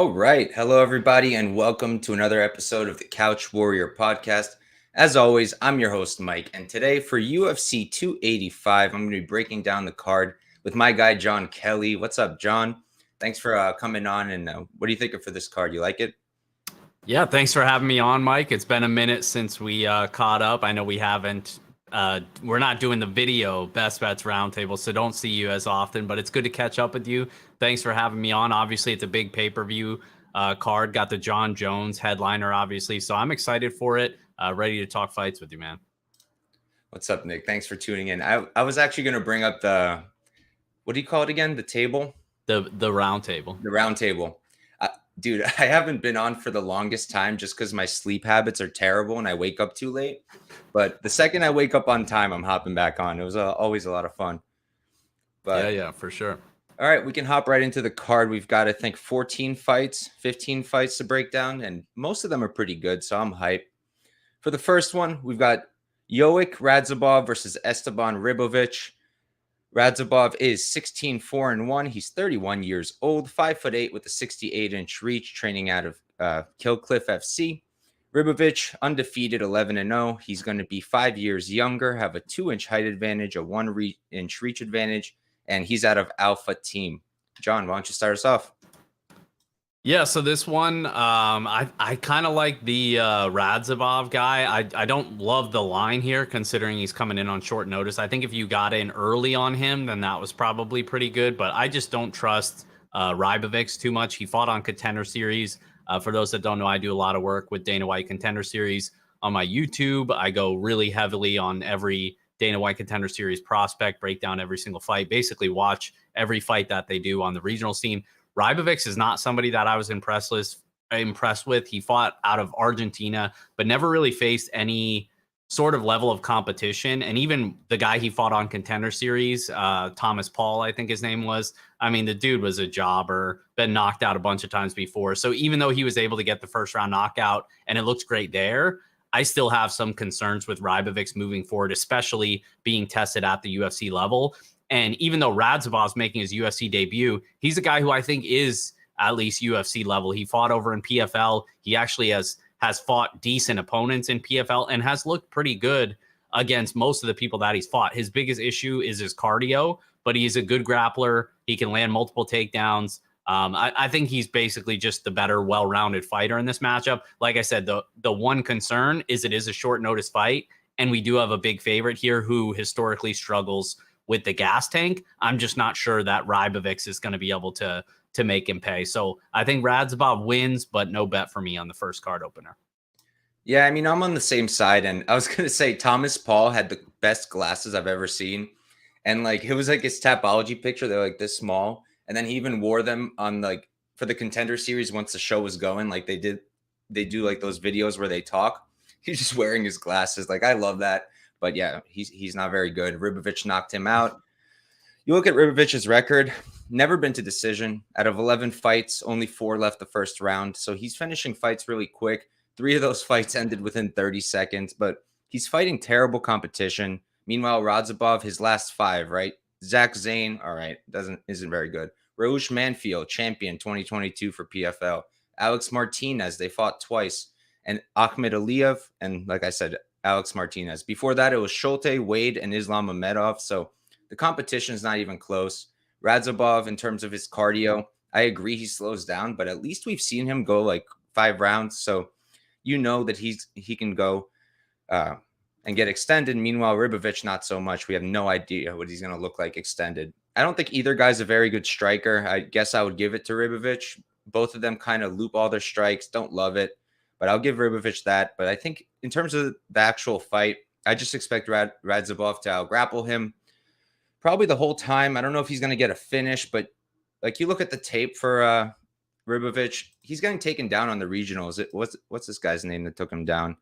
All right. Hello, everybody, and welcome to another episode of the Couch Warrior podcast. As always, I'm your host, Mike, and today for UFC 285, I'm going to be breaking down the card with my guy, John Kelly. What's up, John? Thanks for coming on, and what do you think for this card? You like it? Yeah, thanks for having me on, Mike. It's been a minute since we caught up. I know we haven't. We're not doing the video best bets roundtable, so don't see you as often. But it's good to catch up with you. Thanks for having me on. Obviously, it's a big pay-per-view card. Got the Jon Jones headliner, obviously, so I'm excited for it. Ready to talk fights with you, man. What's up, Nick? Thanks for tuning in. I was actually going to bring up what do you call it again? The table? The roundtable. The roundtable. Dude, I haven't been on for the longest time just because my sleep habits are terrible and I wake up too late. But the second I wake up on time, I'm hopping back on. It was always a lot of fun. But yeah, for sure. All right, we can hop right into the card. We've got, I think, 14 fights, 15 fights to break down, and most of them are pretty good, so I'm hyped. For the first one, we've got Loik Radzhabov versus Esteban Ribovics. Radzhabov is 16-4-1. He's 31 years old, 5'8" with a 68-inch reach, training out of Killcliff FC. Ribovics, undefeated, 11-0. He's going to be 5 years younger, have a 2-inch height advantage, a 1-inch reach advantage, and he's out of Alpha Team. John, why don't you start us off? Yeah, so this one, I kind of like the Radzhabov guy. I don't love the line here, considering he's coming in on short notice. I think if you got in early on him, then that was probably pretty good. But I just don't trust Ribovics too much. He fought on Contender Series. For those that don't know, I do a lot of work with Dana White Contender Series on my YouTube. I go really heavily on every Dana White Contender Series prospect, break down every single fight, basically watch every fight that they do on the regional scene. Ribovics is not somebody that I was impressed with. He fought out of Argentina, but never really faced any sort of level of competition. And even the guy he fought on Contender Series, Thomas Paul, I think his name was. I mean, the dude was a jobber, been knocked out a bunch of times before. So even though he was able to get the first round knockout and it looks great there, I still have some concerns with Ribovics moving forward, especially being tested at the UFC level. And even though Radzhabov's making his UFC debut, he's a guy who I think is at least UFC level. He fought over in PFL. He actually has fought decent opponents in PFL and has looked pretty good against most of the people that he's fought. His biggest issue is his cardio, but he's a good grappler. He can land multiple takedowns. I think he's basically just the better, well-rounded fighter in this matchup. Like I said, the one concern is it is a short notice fight, and we do have a big favorite here who historically struggles with the gas tank. I'm just not sure that Ribovics is going to be able to make him pay. So I think Radzhabov wins, but no bet for me on the first card opener. Yeah, I mean, I'm on the same side. And I was going to say Thomas Paul had the best glasses I've ever seen. And like, it was like his Tapology picture. They're like this small. And then he even wore them on like for the Contender Series once the show was going. Like they do like those videos where they talk. He's just wearing his glasses. Like, I love that. But yeah, he's not very good. Ribovics knocked him out. You look at Ribovic's record, never been to decision. Out of 11 fights, only 4 left the first round. So he's finishing fights really quick. 3 of those fights ended within 30 seconds, but he's fighting terrible competition. Meanwhile, Radzhabov, his last 5, right? Zach Zane, all right, isn't very good. Rouge Manfield, champion 2022 for PFL. Alex Martinez, they fought twice. And Ahmed Aliyev, and like I said, Alex Martinez. Before that, it was Schulte, Wade, and Islam Mamedov. So the competition is not even close. Radzhabov, in terms of his cardio, I agree he slows down, but at least we've seen him go like 5 rounds. So you know that he can go and get extended. Meanwhile, Ribovics, not so much. We have no idea what he's going to look like extended. I don't think either guy's a very good striker. I guess I would give it to Ribovics. Both of them kind of loop all their strikes. Don't love it. But I'll give Ribovics that. But I think in terms of the actual fight, I just expect Radzhabov to out-grapple him probably the whole time. I don't know if he's going to get a finish, but like you look at the tape for Ribovics, he's getting taken down on the regionals. What's this guy's name that took him down?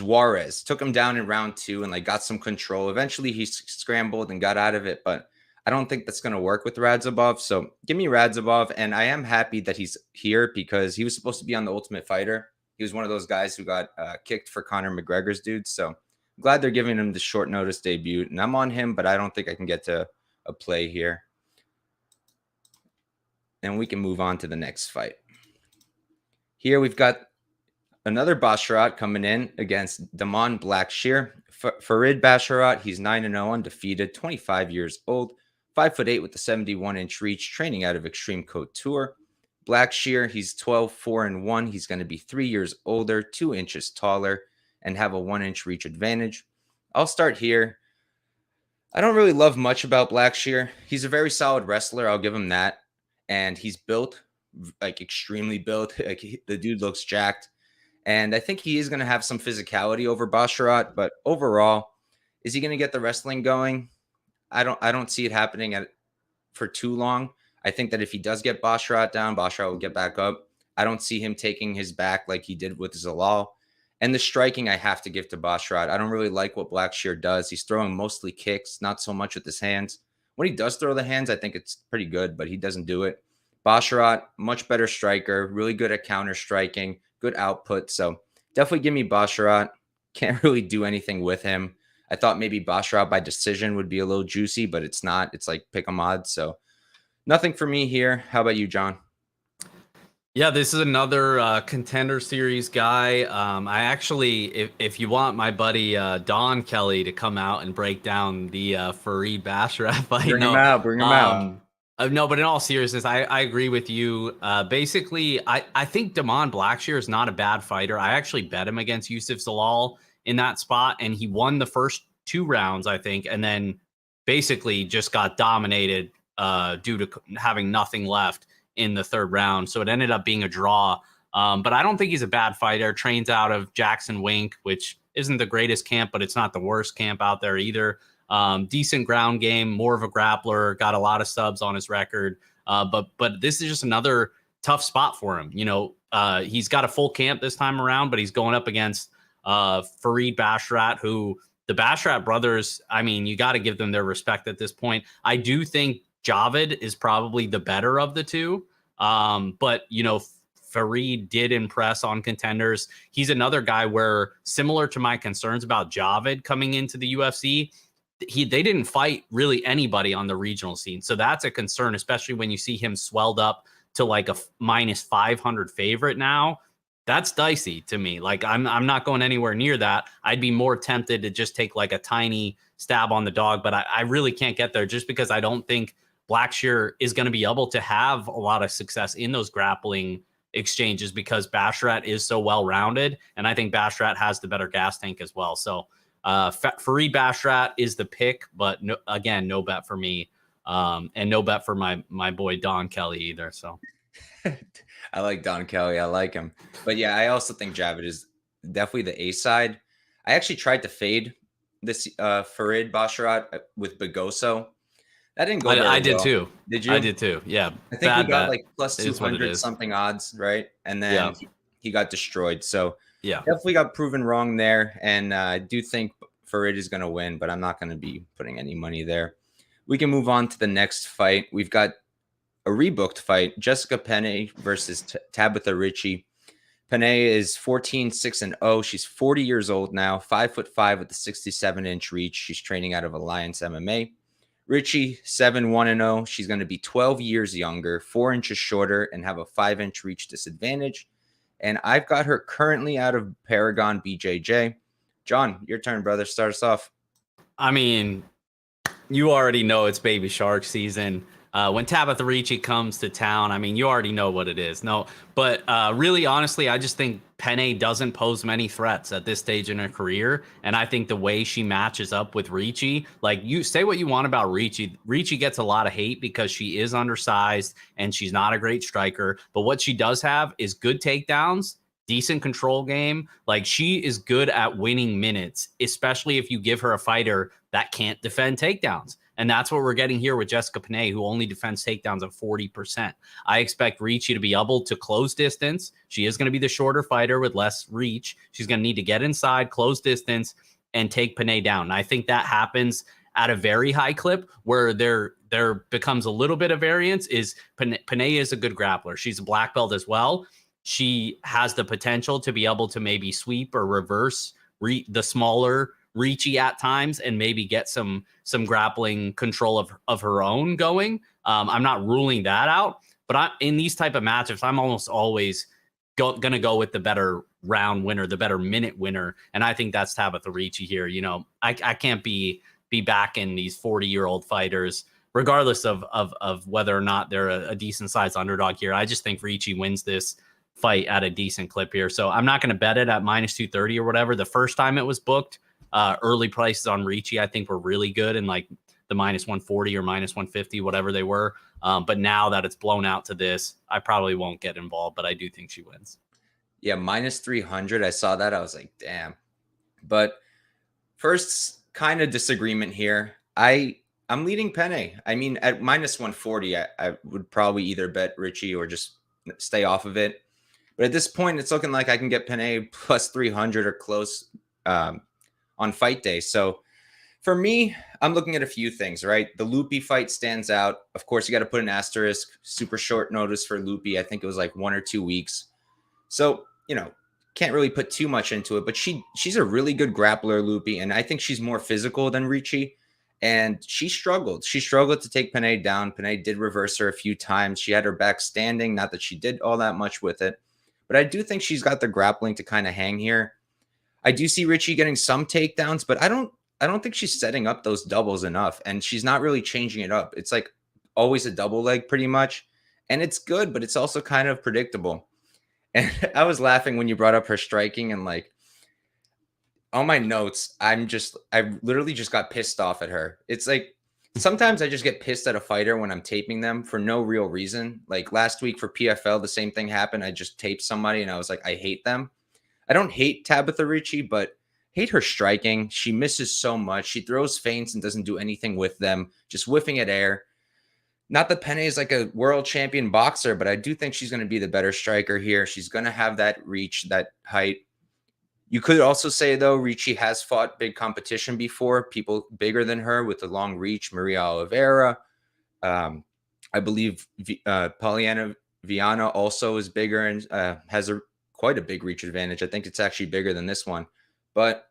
Juarez took him down in round 2 and like got some control. Eventually he scrambled and got out of it, but I don't think that's going to work with Radzhabov. So give me Radzhabov. And I am happy that he's here because he was supposed to be on The Ultimate Fighter. He was one of those guys who got kicked for Conor McGregor's dude. So I'm glad they're giving him the short notice debut. And I'm on him, but I don't think I can get to a play here. and we can move on to the next fight. Here we've got another Basharat coming in against Damon Blackshear. Farid Basharat, he's 9-0 undefeated, 25 years old, 5'8" with the 71-inch reach, training out of Extreme Couture. Blackshear, he's 12-4-1. He's going to be 3 years older, 2 inches taller, and have a 1-inch reach advantage. I'll start here. I don't really love much about Blackshear. He's a very solid wrestler. I'll give him that. And he's built, like extremely built. Like the dude looks jacked. And I think he is going to have some physicality over Basharat. But overall, is he going to get the wrestling going? I don't see it happening for too long. I think that if he does get Basharat down, Basharat will get back up. I don't see him taking his back like he did with Zalal. And the striking I have to give to Basharat. I don't really like what Blackshear does. He's throwing mostly kicks, not so much with his hands. When he does throw the hands, I think it's pretty good, but he doesn't do it. Basharat, much better striker, really good at counter striking, good output. So definitely give me Basharat. Can't really do anything with him. I thought maybe Basharat by decision would be a little juicy, but it's not. It's like pick 'em odds. So nothing for me here. How about you, John? Yeah, this is another contender series guy. I actually, if you want my buddy Don Kelly to come out and break down the Farid Basharat fight, Bring him out. Bring him out. No, but in all seriousness, I agree with you. Basically, I think Damon Blackshear is not a bad fighter. I actually bet him against Yusuf Zalal in that spot, and he won the first 2 rounds, I think, and then basically just got dominated due to having nothing left in the 3rd round. So it ended up being a draw. But I don't think he's a bad fighter. Trains out of Jackson Wink, which isn't the greatest camp, but it's not the worst camp out there either. Decent ground game, more of a grappler, got a lot of subs on his record. But this is just another tough spot for him. You know, he's got a full camp this time around, but he's going up against Farid Basharat, who the Basharat brothers, I mean, you got to give them their respect at this point. I do think Javid is probably the better of the two. But, you know, Farid did impress on contenders. He's another guy where, similar to my concerns about Javid coming into the UFC, they didn't fight really anybody on the regional scene. So that's a concern, especially when you see him swelled up to like a minus 500 favorite now. That's dicey to me. Like I'm not going anywhere near that. I'd be more tempted to just take like a tiny stab on the dog, but I really can't get there just because I don't think Blackshear is going to be able to have a lot of success in those grappling exchanges because Basharat is so well-rounded, and I think Basharat has the better gas tank as well. So Farid Basharat is the pick, but no, again, no bet for me, and no bet for my boy Don Kelly either. So I like Don Kelly. I like him. But yeah, I also think Javid is definitely the A side. I actually tried to fade this Farid Basharat with Bagoso. That didn't go very well. I did too. Did you? I did too. Yeah. I think he got like plus 200 is. something odds, right? And then he got destroyed. So yeah, definitely got proven wrong there. And I do think Farid is going to win, but I'm not going to be putting any money there. We can move on to the next fight. We've got a rebooked fight, Jessica Penne versus Tabathi Ricci. Penne is 14-6-0. She's 40 years old now, 5'5" with the 67-inch reach. She's training out of Alliance MMA. Ricci, 7-1-0. She's going to be 12 years younger, 4 inches shorter, and have a 5-inch reach disadvantage. And I've got her currently out of Paragon BJJ. John, your turn, brother. Start us off. I mean, you already know it's Baby Shark season. When Tabathi Ricci comes to town, I mean, you already know what it is. No, but really, honestly, I just think Penne doesn't pose many threats at this stage in her career. And I think the way she matches up with Ricci, like you say what you want about Ricci, Ricci gets a lot of hate because she is undersized and she's not a great striker. But what she does have is good takedowns, decent control game. Like she is good at winning minutes, especially if you give her a fighter that can't defend takedowns. And that's what we're getting here with Jessica Penne, who only defends takedowns at 40%. I expect Ricci to be able to close distance. She is going to be the shorter fighter with less reach. She's going to need to get inside, close distance, and take Penne down. And I think that happens at a very high clip where there becomes a little bit of variance. Is Penne is a good grappler. She's a black belt as well. She has the potential to be able to maybe sweep or reverse the smaller Ricci at times and maybe get some grappling control of her own going. I'm not ruling that out, But in these type of matchups, I'm almost always going to go with the better round winner, the better minute winner. And I think that's Tabathi Ricci here. You know, I can't be backing these 40-year-old fighters, regardless of whether or not they're a decent sized underdog here. I just think Ricci wins this fight at a decent clip here. So I'm not going to bet it at -230 or whatever. The first time it was booked, early prices on Ricci, I think, were really good, and like the -140 or -150, whatever they were. But now that it's blown out to this, I probably won't get involved, but I do think she wins. Yeah, -300. I saw that. I was like, damn. But first kind of disagreement here. I'm leading Penne. I mean, at -140, I would probably either bet Ricci or just stay off of it. But at this point, it's looking like I can get Penne +300 or close on fight day. So for me, I'm looking at a few things, right? The Loopy fight stands out. Of course, you got to put an asterisk. Super short notice for Loopy. I think it was like 1 or 2 weeks. So, you know, can't really put too much into it. But she's a really good grappler, Loopy. And I think she's more physical than Ricci. And she struggled. She struggled to take Penne down. Penne did reverse her a few times. She had her back standing. Not that she did all that much with it. But I do think she's got the grappling to kind of hang here. I do see Ricci getting some takedowns, but I don't think she's setting up those doubles enough, and she's not really changing it up. It's like always a double leg pretty much, and it's good, but it's also kind of predictable. And I was laughing when you brought up her striking, and like on my notes, I literally just got pissed off at her. It's like sometimes I just get pissed at a fighter when I'm taping them for no real reason. Like last week for PFL, the same thing happened. I just taped somebody and I was like, I hate them. I don't hate Tabathi Ricci, but hate her striking. She misses so much. She throws feints and doesn't do anything with them, just whiffing at air. Not that Penne is like a world champion boxer, but I do think she's going to be the better striker here. She's going to have that reach, that height. You could also say, though, Ricci has fought big competition before, people bigger than her with a long reach. Maria Oliveira. I believe Viviane also is bigger and has quite a big reach advantage. I think it's actually bigger than this one. But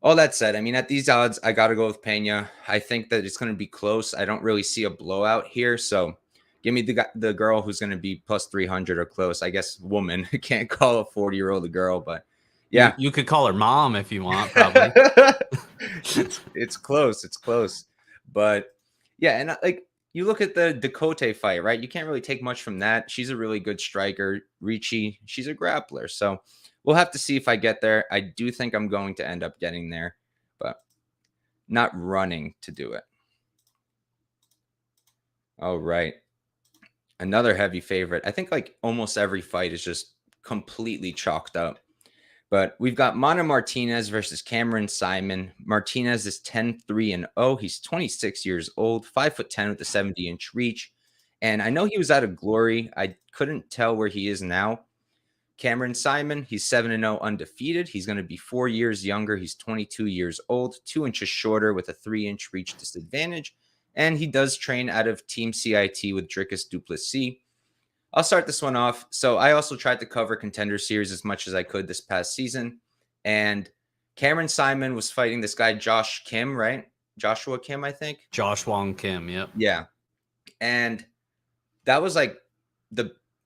all that said, I mean, at these odds, I got to go with Pena. I think that it's going to be close. I don't really see a blowout here. So give me the girl who's going to be +300 or close. I guess woman. Can't call a 40-year-old a girl, but yeah. You could call her mom if you want, probably. It's close. It's close. But yeah, and like you look at the Dakota fight, right? You can't really take much from that. She's a really good striker. Ricci, she's a grappler. So we'll have to see if I get there. I do think I'm going to end up getting there, but not running to do it. All right. Another heavy favorite. I think like almost every fight is just completely chalked up. But we've got Martinez versus Cameron Saaiman. Martinez is 10-3-0. He's 26 years old, 5'10" with a 70-inch reach. And I know he was out of glory. I couldn't tell where he is now. Cameron Saaiman, he's 7-0 undefeated. He's going to be 4 years younger. He's 22 years old, 2 inches shorter with a 3-inch reach disadvantage. And he does train out of Team CIT with Dricus du Plessis. I'll start this one off. So I also tried to cover Contender Series as much as I could this past season. And Cameron Saaiman was fighting this guy, Josh Kim, right? Joshua Kim, I think. Josh Wong Kim, yep. Yeah. And that was like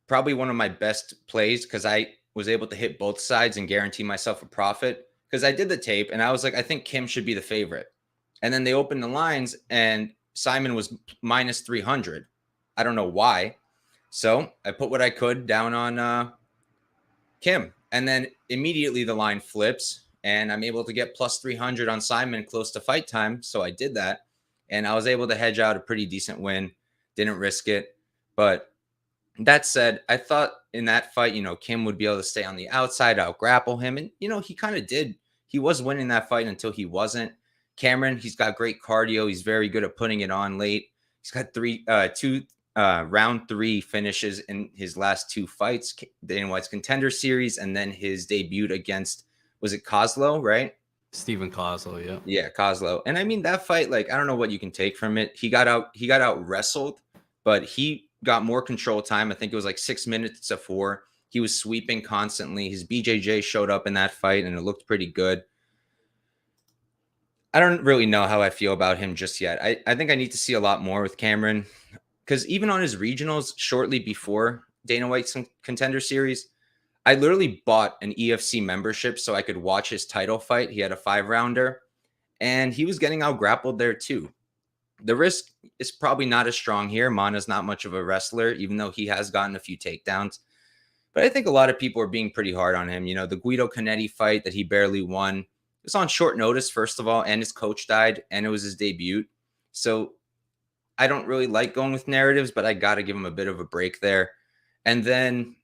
probably one of my best plays because I was able to hit both sides and guarantee myself a profit. Because I did the tape and I was like, I think Kim should be the favorite. And then they opened the lines and Saaiman was -300. I don't know why. So I put what I could down on Kim. And then immediately the line flips and I'm able to get +300 on Saaiman close to fight time. So I did that. And I was able to hedge out a pretty decent win. Didn't risk it. But that said, I thought in that fight, you know, Kim would be able to stay on the outside, out grapple him. And, you know, he kind of did. He was winning that fight until he wasn't. Cameron, he's got great cardio. He's very good at putting it on late. He's got two round 3 finishes in his last 2 fights, Dana White's Contender Series, and then his debut against, was it Kozlow, right? Stephen Kozlow, yeah. Yeah, Kozlow. And I mean, that fight, like, I don't know what you can take from it. He got out wrestled, but he got more control time. I think it was like 6 minutes to 4. He was sweeping constantly. His BJJ showed up in that fight, and it looked pretty good. I don't really know how I feel about him just yet. I think I need to see a lot more with Cameron because even on his regionals shortly before Dana White's Contender Series, I literally bought an EFC membership so I could watch his title fight. He had a 5-rounder, and he was getting out grappled there too. The risk is probably not as strong here. Mana's not much of a wrestler, even though he has gotten a few takedowns. But I think a lot of people are being pretty hard on him. You know, the Guido Canetti fight that he barely won, it was on short notice, first of all, and his coach died, and it was his debut. So I don't really like going with narratives, but I got to give him a bit of a break there. And then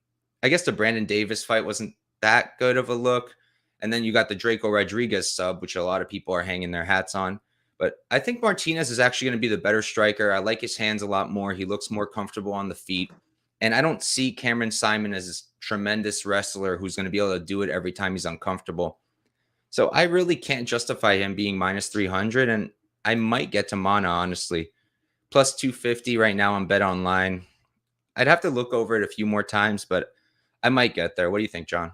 I guess the Brandon Davis fight wasn't that good of a look. And then you got the Draco Rodriguez sub, which a lot of people are hanging their hats on. But I think Martinez is actually going to be the better striker. I like his hands a lot more. He looks more comfortable on the feet. And I don't see Cameron Saaiman as this tremendous wrestler who's going to be able to do it every time he's uncomfortable. So I really can't justify him being minus 300. And I might get to Mana, honestly. Plus 250 right now on Bet Online. I'd have to look over it a few more times, but I might get there. What do you think, John?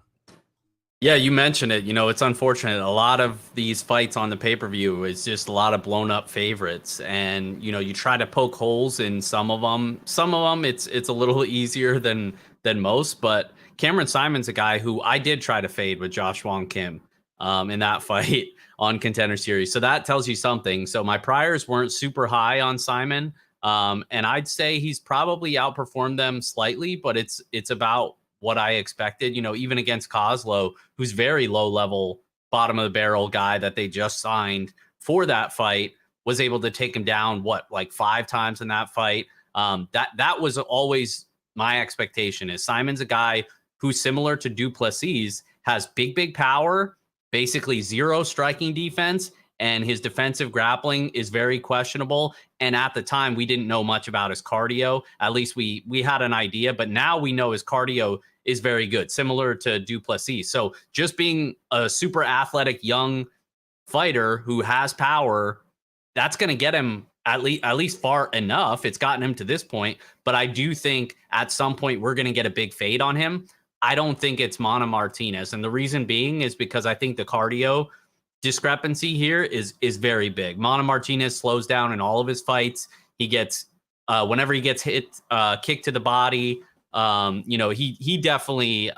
Yeah, you mentioned it. You know, it's unfortunate. A lot of these fights on the pay-per-view is just a lot of blown up favorites. And, you know, you try to poke holes in some of them. Some of them it's a little easier than most. But Cameron Saaiman's a guy who I did try to fade with Josh Wong Kim in that fight on Contender Series. So that tells you something. So my priors weren't super high on Saaiman. And I'd say he's probably outperformed them slightly, but it's about what I expected, you know, even against Kozlo, who's very low level, bottom of the barrel guy that they just signed for that fight, was able to take him down, like 5 times in that fight. That was always my expectation. Is Saaiman's a guy who's similar to Du Plessis, has big power, basically zero striking defense, and his defensive grappling is very questionable. And at the time, we didn't know much about his cardio. At least we had an idea, but now we know his cardio is very good, similar to Du Plessis. So just being a super athletic young fighter who has power, that's going to get him at least far enough. It's gotten him to this point, but I do think at some point we're going to get a big fade on him. I don't think it's Mana Martinez. And the reason being is because I think the cardio discrepancy here is very big. Mana Martinez slows down in all of his fights. He gets whenever he gets hit, kicked to the body, you know, he definitely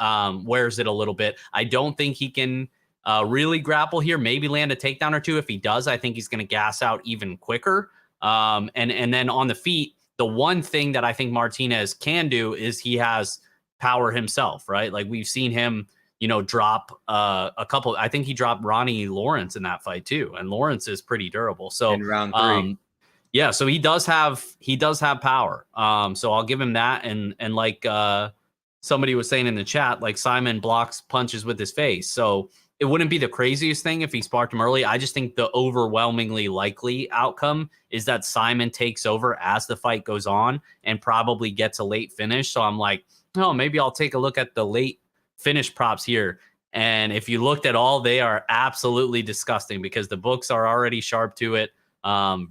wears it a little bit. I don't think he can really grapple here, maybe land a takedown or two. If he does, I think he's going to gas out even quicker. And then on the feet, the one thing that I think Martinez can do is he has power himself, right? Like we've seen him, you know, drop a couple. I think he dropped Ronnie Lawrence in that fight too, and Lawrence is pretty durable. So in round 3. yeah, so he does have power. So I'll give him that. And like somebody was saying in the chat, like Saaiman blocks punches with his face. So it wouldn't be the craziest thing if he sparked him early. I just think the overwhelmingly likely outcome is that Saaiman takes over as the fight goes on and probably gets a late finish. So I'm like, oh, maybe I'll take a look at the late finish props here. And if you looked at all, they are absolutely disgusting because the books are already sharp to it.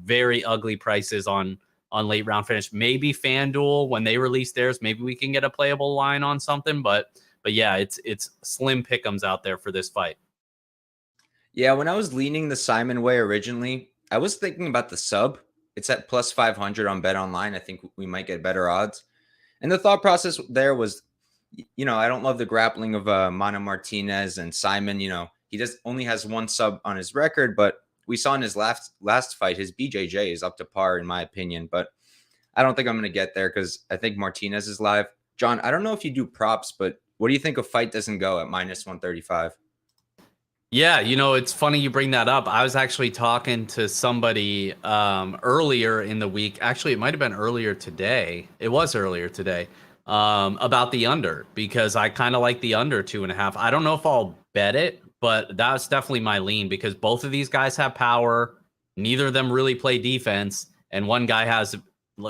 Very ugly prices on late round finish. Maybe FanDuel, when they release theirs, maybe we can get a playable line on something. But yeah, it's slim pick'ems out there for this fight. Yeah, when I was leaning the Saaiman way originally, I was thinking about the sub. It's at plus 500 on Bet Online. I think we might get better odds. And the thought process there was, you know, I don't love the grappling of Mana Martinez and Saaiman. You know, he just only has 1 sub on his record, but we saw in his last fight, his BJJ is up to par in my opinion, but I don't think I'm going to get there because I think Martinez is live. John, I don't know if you do props, but what do you think a fight doesn't go at minus 135? Yeah, you know, it's funny you bring that up. I was actually talking to somebody earlier in the week. Actually, it might have been earlier today. It was earlier today about the under because I kind of like the under 2.5. I don't know if I'll bet it, but that's definitely my lean because both of these guys have power. Neither of them really play defense. And one guy has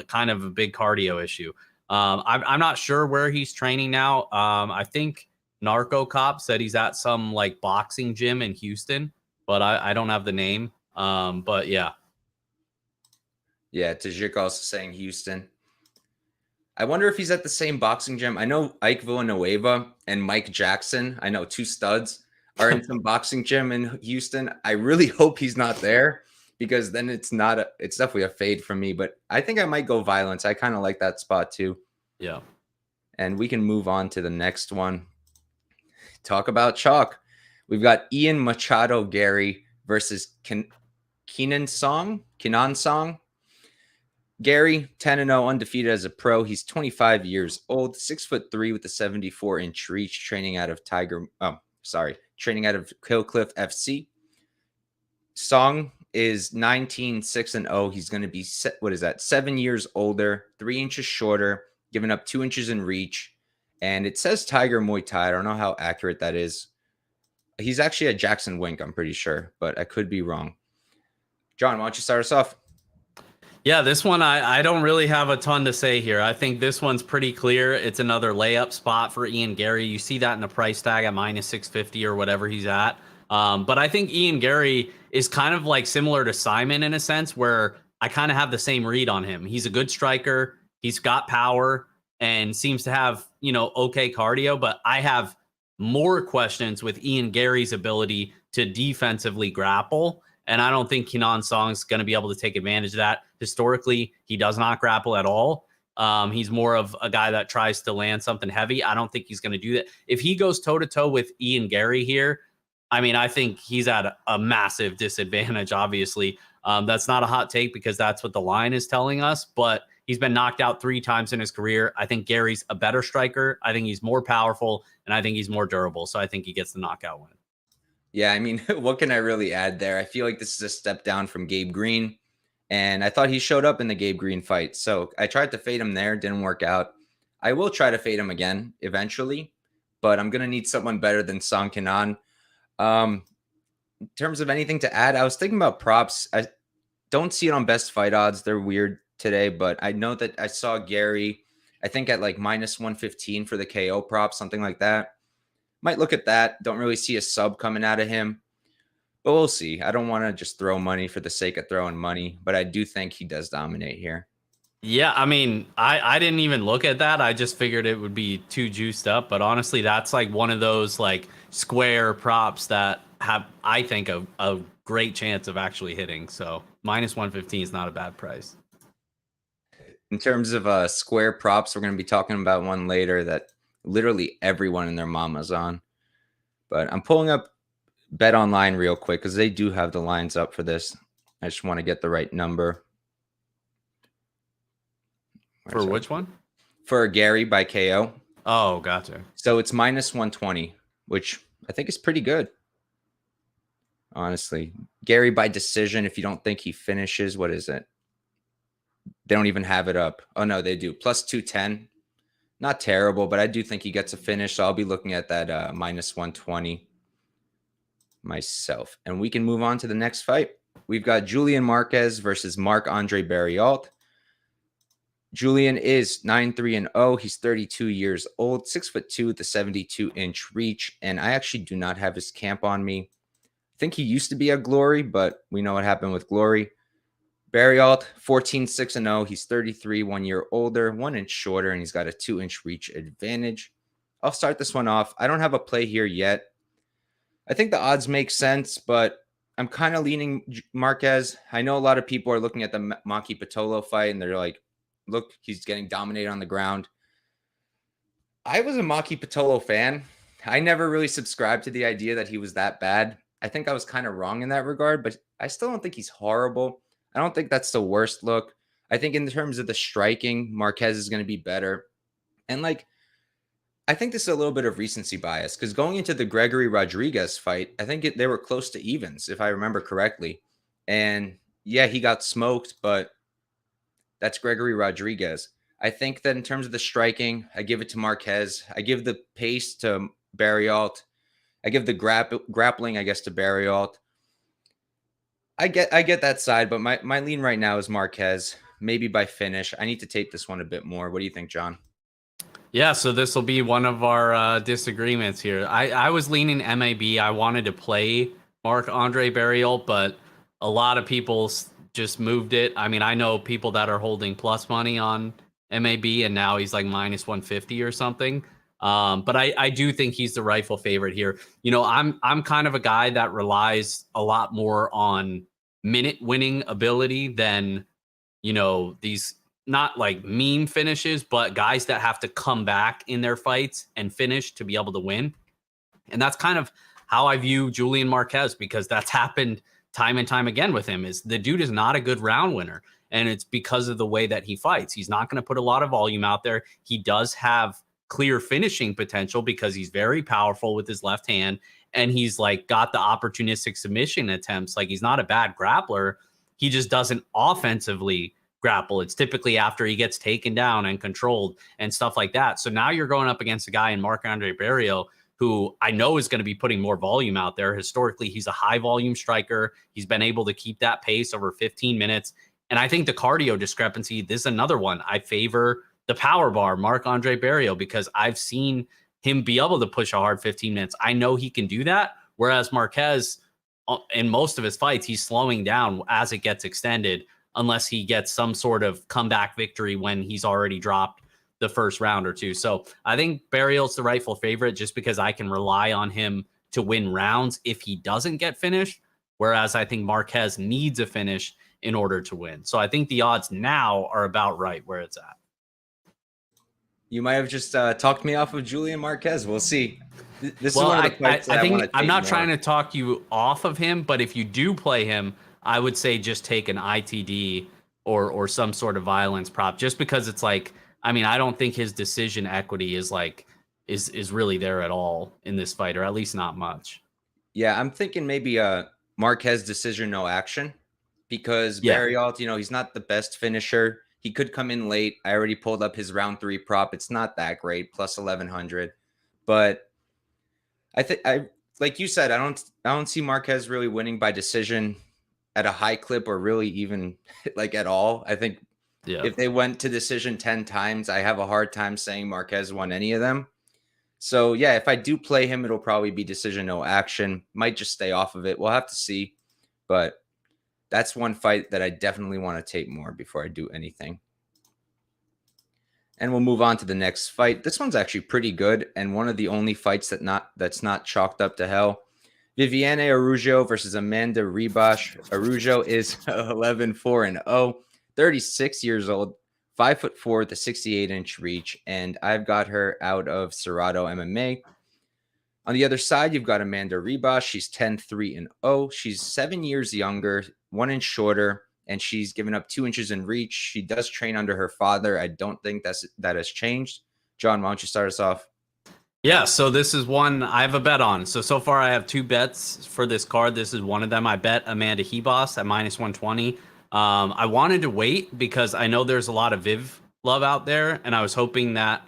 kind of a big cardio issue. I'm not sure where he's training now. I think Narco Cop said he's at some like boxing gym in Houston, but I don't have the name. But yeah. Yeah, Tajik also saying Houston. I wonder if he's at the same boxing gym. I know Ike Villanueva and Mike Jackson, I know 2 studs, are in some boxing gym in Houston. I really hope he's not there because then it's definitely a fade for me. But I think I might go violence. I kind of like that spot too. Yeah. And we can move on to the next one. Talk about chalk. We've got Ian Machado Garry versus Kenan Song. Garry, 10-0, undefeated as a pro. He's 25 years old, 6'3" with a 74-inch reach, training out of Kill Cliff FC. Song is 19, 6-0. He's going to be 7 years older, 3 inches shorter, giving up 2 inches in reach. And it says Tiger Muay Thai. I don't know how accurate that is. He's actually a Jackson Wink, I'm pretty sure, but I could be wrong. John, why don't you start us off? Yeah, this one, I don't really have a ton to say here. I think this one's pretty clear. It's another layup spot for Ian Garry. You see that in the price tag at minus 650 or whatever he's at. But I think Ian Garry is kind of like similar to Saaiman in a sense, where I kind of have the same read on him. He's a good striker. He's got power and seems to have, okay cardio. But I have more questions with Ian Garry's ability to defensively grapple. And I don't think Kenan Song's going to be able to take advantage of that. Historically, he does not grapple at all. He's more of a guy that tries to land something heavy. I don't think he's going to do that. If he goes toe-to-toe with Ian Garry here, I think he's at a massive disadvantage, obviously. That's not a hot take because that's what the line is telling us, but he's been knocked out 3 times in his career. I think Garry's a better striker. I think he's more powerful, and I think he's more durable. So I think he gets the knockout win. Yeah, what can I really add there? I feel like this is a step down from Gabe Green, and I thought he showed up in the Gabe Green fight. So I tried to fade him there, didn't work out. I will try to fade him again eventually, but I'm going to need someone better than Song Kenan. In terms of anything to add, I was thinking about props. I don't see it on best fight odds. They're weird today, but I know that I saw Garry, I think at like minus 115 for the KO prop, something like that. Might look at that. Don't really see a sub coming out of him, but we'll see. I don't want to just throw money for the sake of throwing money, but I do think he does dominate here. Yeah, I didn't even look at that. I just figured it would be too juiced up. But honestly, that's like one of those like square props that have, I think, a great chance of actually hitting. So minus 115 is not a bad price. In terms of square props, we're going to be talking about one later that literally everyone and their mama's on. But I'm pulling up Bet Online real quick because they do have the lines up for this. I just want to get the right number. For which one? For Garry by KO. Oh, gotcha. So it's minus 120, which I think is pretty good. Honestly, Garry by decision. If you don't think he finishes, what is it? They don't even have it up. Oh, no, they do. Plus 210. Not terrible, but I do think he gets a finish. So I'll be looking at that minus 120 myself. And we can move on to the next fight. We've got Julian Marquez versus Marc-Andre Barriault. Julian is 9-3-0. He's 32 years old, 6'2" with a 72-inch reach. And I actually do not have his camp on me. I think he used to be at Glory, but we know what happened with Glory. Barriault, 14-6-0. He's 33, 1 year older, 1 inch shorter, and he's got a 2-inch reach advantage. I'll start this one off. I don't have a play here yet. I think the odds make sense, but I'm kind of leaning Marquez. I know a lot of people are looking at the Maki Pitolo fight, and they're like, look, he's getting dominated on the ground. I was a Maki Pitolo fan. I never really subscribed to the idea that he was that bad. I think I was kind of wrong in that regard, but I still don't think he's horrible. I don't think that's the worst look. I think in terms of the striking, Marquez is going to be better. And I think this is a little bit of recency bias because going into the Gregory Rodriguez fight, I think they were close to evens, if I remember correctly. And yeah, he got smoked, but that's Gregory Rodriguez. I think that in terms of the striking, I give it to Marquez. I give the pace to Barriault. I give the grappling, I guess, to Barriault. I get that side, but my lean right now is Marquez, maybe by finish. I need to tape this one a bit more. What do you think, John? Yeah, so this will be one of our disagreements here. I was leaning MAB. I wanted to play Marc-Andre Barriault, but a lot of people just moved it. I know people that are holding plus money on MAB, and now he's like minus 150 or something. But I do think he's the rightful favorite here. I'm kind of a guy that relies a lot more on minute winning ability than, these not like meme finishes, but guys that have to come back in their fights and finish to be able to win. And that's kind of how I view Julian Marquez, because that's happened time and time again with him. Is the dude is not a good round winner. And it's because of the way that he fights. He's not going to put a lot of volume out there. He does have clear finishing potential because he's very powerful with his left hand. And he's like got the opportunistic submission attempts. Like, he's not a bad grappler. He just doesn't offensively grapple. It's typically after he gets taken down and controlled and stuff like that. So now you're going up against a guy in Marc-Andre Barriault, who I know is going to be putting more volume out there. Historically, he's a high volume striker. He's been able to keep that pace over 15 minutes. And I think the cardio discrepancy, this is another one. I favor the power bar, Marc-Andre Barriault, because I've seen him be able to push a hard 15 minutes. I know he can do that. Whereas Marquez, in most of his fights, he's slowing down as it gets extended, unless he gets some sort of comeback victory when he's already dropped the first round or two. So I think Barriault's the rightful favorite just because I can rely on him to win rounds if he doesn't get finished. Whereas I think Marquez needs a finish in order to win. So I think the odds now are about right where it's at. You might have just talked me off of Julian Marquez. We'll see. This is Well, one of the fights I that think want to I'm not more. trying to talk you off of him, but if you do play him, I would say just take an ITD or some sort of violence prop, just because it's like, I mean, I don't think his decision equity is really there at all in this fight, or at least not much. Yeah, I'm thinking maybe Marquez decision, no action, because Yeah. Barriault, he's not the best finisher. He could come in late. I already pulled up his round 3 prop. It's not that great, plus 1100. But I like you said, I don't see Marquez really winning by decision at a high clip, or really even like at all. I think if they went to decision 10 times, I have a hard time saying Marquez won any of them. So yeah, if I do play him, it'll probably be decision, no action. Might just stay off of it. We'll have to see. But that's one fight that I definitely want to tape more before I do anything. And we'll move on to the next fight. This one's actually pretty good, and one of the only fights that's not chalked up to hell. Viviane Araujo versus Amanda Ribas. Araujo is 11-4-0, 36 years old, 5'4" with a 68-inch reach, and I've got her out of Cerrado MMA. On the other side, you've got Amanda Ribas. She's 10-3-0. She's 7 years younger, 1 inch shorter, and she's given up 2 inches in reach. She does train under her father. I don't think that has changed. John, why don't you start us off? Yeah, so this is one I have a bet on. So far I have 2 bets for this card. This is one of them. I bet Amanda Ribas at -120. I wanted to wait because I know there's a lot of Viv love out there, and I was hoping that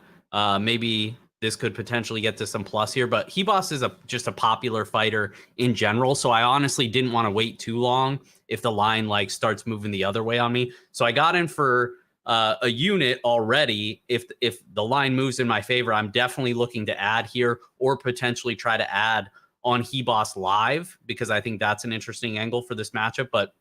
maybe this could potentially get to some plus here. But Ribas is just a popular fighter in general, so I honestly didn't want to wait too long if the line starts moving the other way on me. So I got in for a unit already. If the line moves in my favor, I'm definitely looking to add here, or potentially try to add on Ribas live, because I think that's an interesting angle for this matchup. But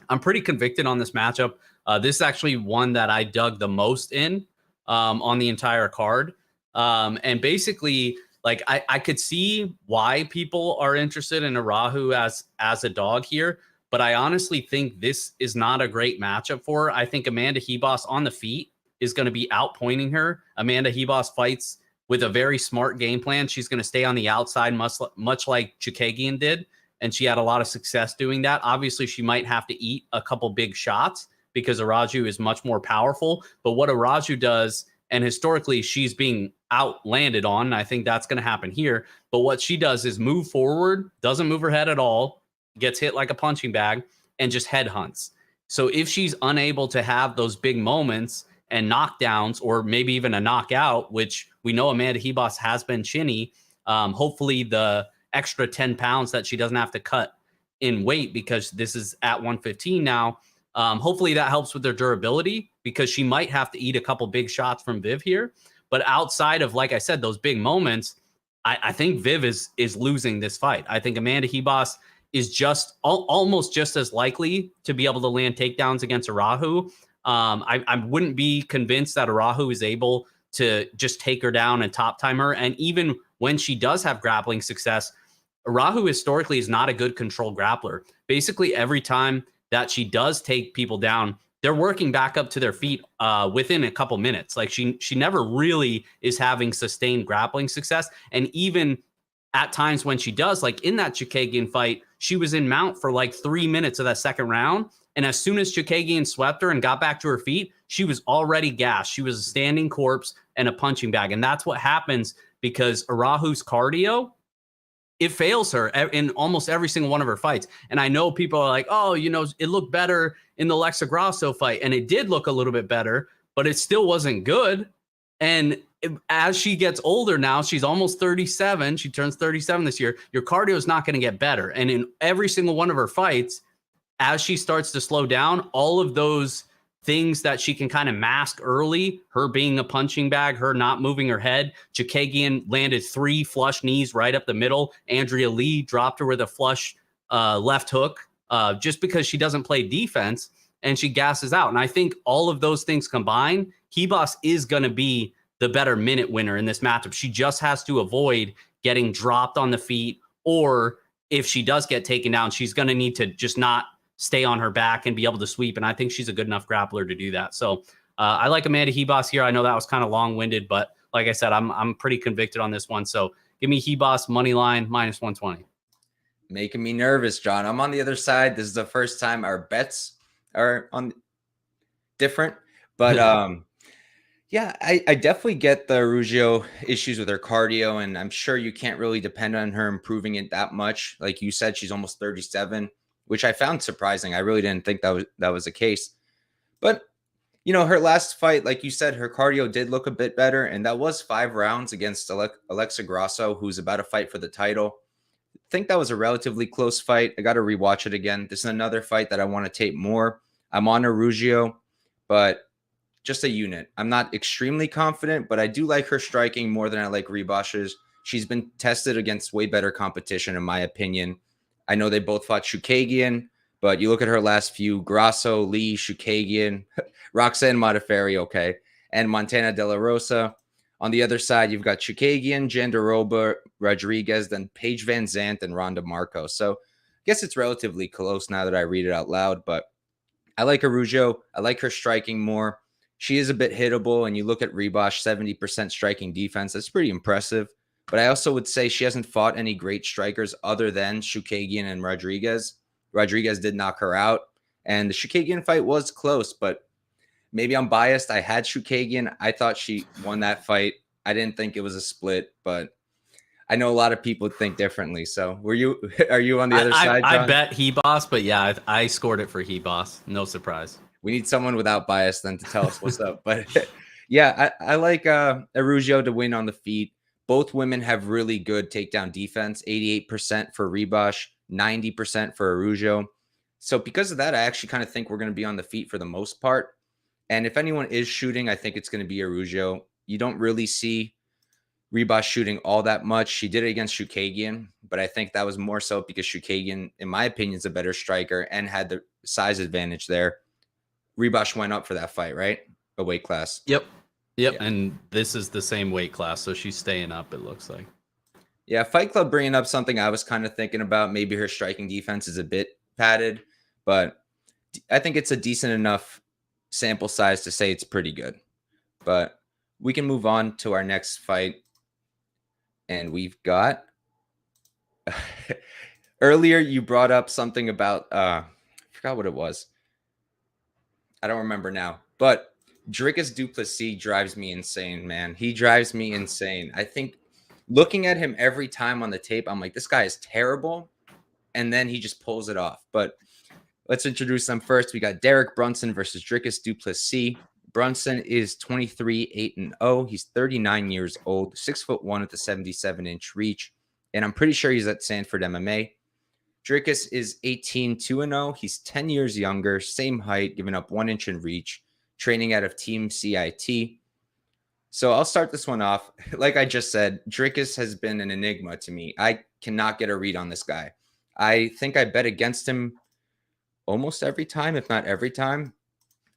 I'm pretty convicted on this matchup. This is actually one that I dug the most in on the entire card. And basically, I could see why people are interested in Araujo as a dog here, but I honestly think this is not a great matchup for her. I think Amanda Ribas on the feet is going to be outpointing her. Amanda Ribas fights with a very smart game plan. She's going to stay on the outside, much like Chikagian did, and she had a lot of success doing that. Obviously, she might have to eat a couple big shots because Araujo is much more powerful. But what Araujo does, and historically she's being outlanded on, and I think that's going to happen here. But what she does is move forward, doesn't move her head at all, gets hit like a punching bag, and just head hunts. So if she's unable to have those big moments and knockdowns, or maybe even a knockout, which we know Amanda Ribas has been chinny, hopefully the extra 10 pounds that she doesn't have to cut in weight, because this is at 115 now, hopefully that helps with their durability, because she might have to eat a couple big shots from Viv here. But outside of, like I said, those big moments, I think Viv is losing this fight. I think Amanda Ribas is just almost just as likely to be able to land takedowns against Araujo. I wouldn't be convinced that Araujo is able to just take her down and top time her. And even when she does have grappling success, Araujo historically is not a good control grappler. Basically, every time that she does take people down, they're working back up to their feet within a couple minutes. Like she never really is having sustained grappling success. And even at times when she does, like in that Chookagian fight, she was in mount for like 3 minutes of that second round. And as soon as Chookagian swept her and got back to her feet, she was already gassed. She was a standing corpse and a punching bag. And that's what happens because Araujo's cardio, it fails her in almost every single one of her fights. And I know people are like, oh, you know, it looked better in the Alexa Grasso fight. And it did look a little bit better, but it still wasn't good. And as she gets older now, she's almost 37. She turns 37 this year. Your cardio is not going to get better. And in every single one of her fights, as she starts to slow down, all of those things that she can kind of mask early, her being a punching bag, her not moving her head. Chookagian landed 3 flush knees right up the middle. Andrea Lee dropped her with a flush left hook just because she doesn't play defense and she gasses out. And I think all of those things combined, Ribas is going to be the better minute winner in this matchup. She just has to avoid getting dropped on the feet, or if she does get taken down, she's going to need to just not stay on her back and be able to sweep. And I think she's a good enough grappler to do that. So I like Amanda Ribas here. I know that was kind of long-winded, but like I said, I'm pretty convicted on this one. So give me Ribas money line -120. Making me nervous, John. I'm on the other side. This is the first time our bets are on different, but yeah, I definitely get the Araujo issues with her cardio, and I'm sure you can't really depend on her improving it that much. Like you said, she's almost 37, which I found surprising. I really didn't think that was the case. But, you know, her last fight, like you said, her cardio did look a bit better, and that was 5 rounds against Alexa Grasso, who's about to fight for the title. I think that was a relatively close fight. I got to rewatch it again. This is another fight that I want to tape more. I'm on Araujo, but just a unit. I'm not extremely confident, but I do like her striking more than I like Ribas's. She's been tested against way better competition, in my opinion. I know they both fought Chookagian, but you look at her last few: Grasso, Lee, Chookagian, Roxanne Modafferi, okay, and Montana De La Rosa. On the other side, you've got Chookagian, Jandiroba, Rodriguez, then Paige Van Zandt, and Ronda Marco. So I guess it's relatively close now that I read it out loud, but I like Araujo. I like her striking more. She is a bit hittable, and you look at Ribas, 70% striking defense. That's pretty impressive. But I also would say she hasn't fought any great strikers other than Chookagian and Rodriguez. Rodriguez did knock her out, and the Chookagian fight was close, but maybe I'm biased. I had Chookagian. I thought she won that fight. I didn't think it was a split, but I know a lot of people think differently. So are you on the other side, John? I bet Ribas, but yeah, I scored it for Ribas. No surprise. We need someone without bias then to tell us what's up. But yeah, I like Araujo to win on the feet. Both women have really good takedown defense, 88% for Ribas, 90% for Araujo. So because of that, I actually kind of think we're going to be on the feet for the most part. And if anyone is shooting, I think it's going to be Araujo. You don't really see Ribas shooting all that much. She did it against Chookagian, but I think that was more so because Chookagian, in my opinion, is a better striker and had the size advantage there. Ribas went up for that fight, right? A weight class. Yep. Yeah. And this is the same weight class, so she's staying up, it looks like. Yeah, Fight Club bringing up something I was kind of thinking about. Maybe her striking defense is a bit padded, but I think it's a decent enough sample size to say it's pretty good. But we can move on to our next fight. And we've got earlier you brought up something about I forgot what it was. I don't remember now, but Dricus du Plessis drives me insane, man. He drives me insane. I think looking at him every time on the tape, I'm like, this guy is terrible. And then he just pulls it off. But let's introduce them first. We got Derek Brunson versus Dricus du Plessis. Brunson is 23-8-0. He's 39 years old, 6'1" at the 77-inch reach. And I'm pretty sure he's at Sanford MMA. Dricus is 18-2-0. He's 10 years younger, same height, giving up 1 inch in reach, training out of Team CIT. So I'll start this one off. Like I just said, Dricus has been an enigma to me. I cannot get a read on this guy. I think I bet against him almost every time, if not every time.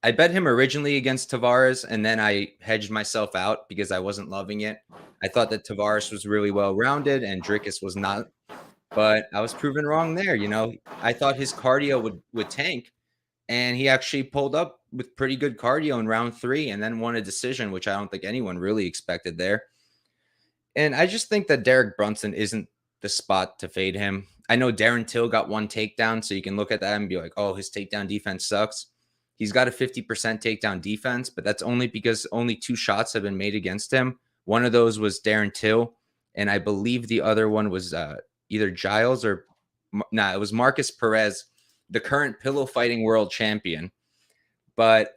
I bet him originally against Tavares, and then I hedged myself out because I wasn't loving it. I thought that Tavares was really well-rounded, and Dricus was not. but I was proven wrong there. You know, I thought his cardio would tank, and he actually pulled up with pretty good cardio in round 3 and then won a decision, which I don't think anyone really expected there. And I just think that Derek Brunson isn't the spot to fade him. I know Darren Till got 1 takedown, so you can look at that and be like, oh, his takedown defense sucks. He's got a 50% takedown defense, but that's only because only 2 shots have been made against him. One of those was Darren Till, and I believe the other one was either Giles or it was Marcus Perez, the current pillow fighting world champion. But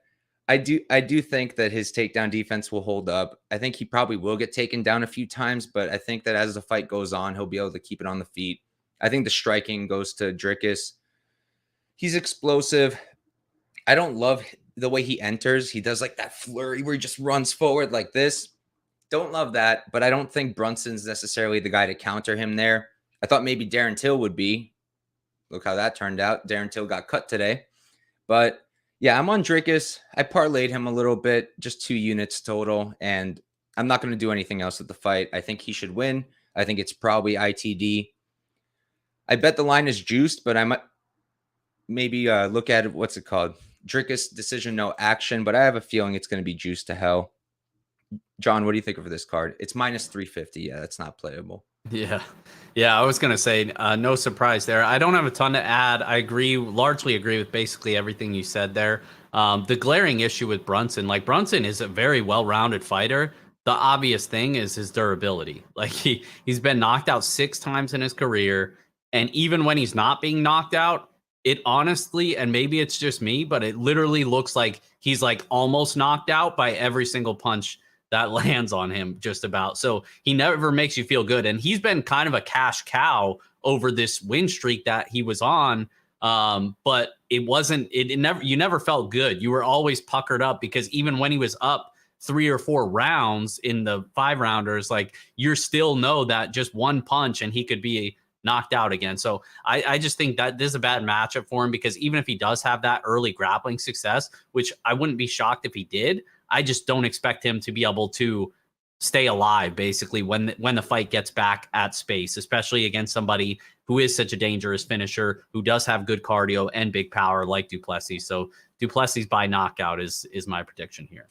I do think that his takedown defense will hold up. I think he probably will get taken down a few times, but I think that as the fight goes on, he'll be able to keep it on the feet. I think the striking goes to Dricus. He's explosive. I don't love the way he enters. He does like that flurry where he just runs forward like this. Don't love that, but I don't think Brunson's necessarily the guy to counter him there. I thought maybe Darren Till would be. Look how that turned out. Darren Till got cut today. But yeah, I'm on Dricus. I parlayed him a little bit, just 2 units total, and I'm not going to do anything else with the fight. I think he should win. I think it's probably ITD. I bet the line is juiced, but I might maybe look at it. What's it called? Dricus decision, no action, but I have a feeling it's going to be juiced to hell. John, what do you think of this card? It's minus 350. Yeah, that's not playable. Yeah. I was going to say, no surprise there. I don't have a ton to add. I largely agree with basically everything you said there. The glaring issue with Brunson, like Brunson is a very well-rounded fighter. The obvious thing is his durability. Like he's been knocked out 6 times in his career. And even when he's not being knocked out, it honestly, and maybe it's just me, but it literally looks like he's like almost knocked out by every single punch that lands on him just about. So he never makes you feel good. And he's been kind of a cash cow over this win streak that he was on. But it wasn't, you never felt good. You were always puckered up because even when he was up 3 or 4 rounds in the 5 rounders, like you still know that just one punch and he could be knocked out again. So I just think that this is a bad matchup for him because even if he does have that early grappling success, which I wouldn't be shocked if he did, I just don't expect him to be able to stay alive basically when the fight gets back at space, especially against somebody who is such a dangerous finisher, who does have good cardio and big power like Du Plessis. So Du Plessis by knockout is my prediction here.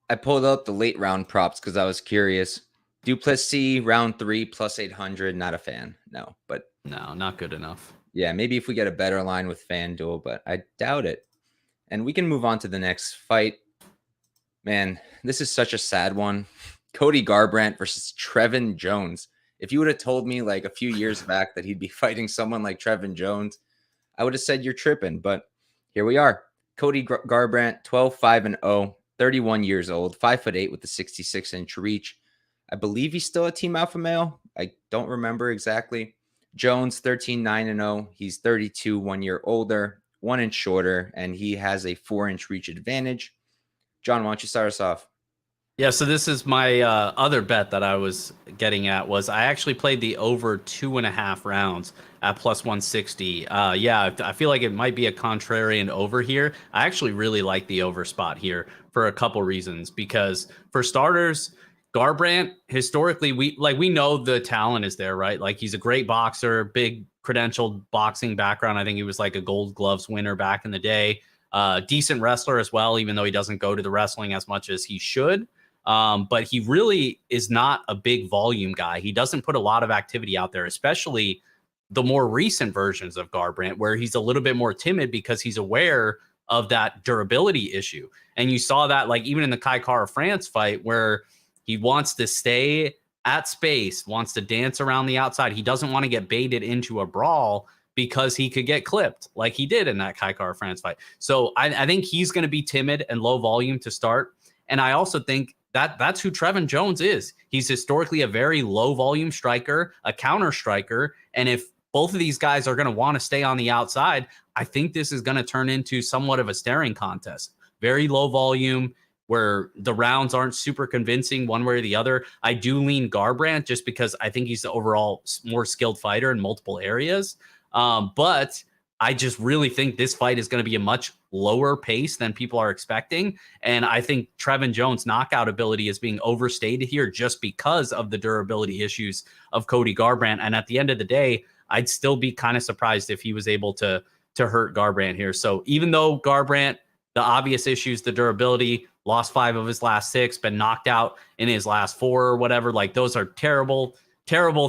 I pulled out the late round props because I was curious. Du Plessis round 3 plus 800, not a fan. No, but no, not good enough. Yeah, maybe if we get a better line with FanDuel, but I doubt it. And we can move on to the next fight. Man, this is such a sad one. Cody Garbrandt versus Trevin Jones. If you would have told me like a few years back that he'd be fighting someone like Trevin Jones, I would have said you're tripping. But here we are. Cody Garbrandt, 12-5-0, 31 years old, 5'8" with the 66-inch reach. I believe he's still a team alpha male. I don't remember exactly. Jones, 13-9-0. He's 32, 1 year older, 1 inch shorter, and he has a 4-inch reach advantage. John, why don't you start us off? Yeah, so this is my other bet that I was getting at was I actually played the over 2.5 rounds at plus 160. Yeah, I feel like it might be a contrarian over here. I actually really like the over spot here for a couple reasons because for starters, Garbrandt, historically, we know the talent is there, right? Like he's a great boxer, big credentialed boxing background. I think he was like a Gold Gloves winner back in the day. Decent wrestler as well, even though he doesn't go to the wrestling as much as he should. But he really is not a big volume guy. He doesn't put a lot of activity out there, especially the more recent versions of Garbrandt, where he's a little bit more timid because he's aware of that durability issue. And you saw that like even in the Kai Kara France fight where he wants to stay at space, wants to dance around the outside. He doesn't want to get baited into a brawl because he could get clipped like he did in that Kai Kara France fight. So I think he's going to be timid and low volume to start. And I also think that's who Trevin Jones is. He's historically a very low volume striker, a counter striker. And if both of these guys are going to want to stay on the outside, I think this is going to turn into somewhat of a staring contest. Very low volume, where the rounds aren't super convincing one way or the other. I do lean Garbrandt just because I think he's the overall more skilled fighter in multiple areas. But I just really think this fight is going to be a much lower pace than people are expecting. And I think Trevin Jones' knockout ability is being overstated here just because of the durability issues of Cody Garbrandt. And at the end of the day, I'd still be kind of surprised if he was able to hurt Garbrandt here. So even though Garbrandt, the obvious issues, the durability, lost 5 of his last 6, been knocked out in his last 4 or whatever, like those are terrible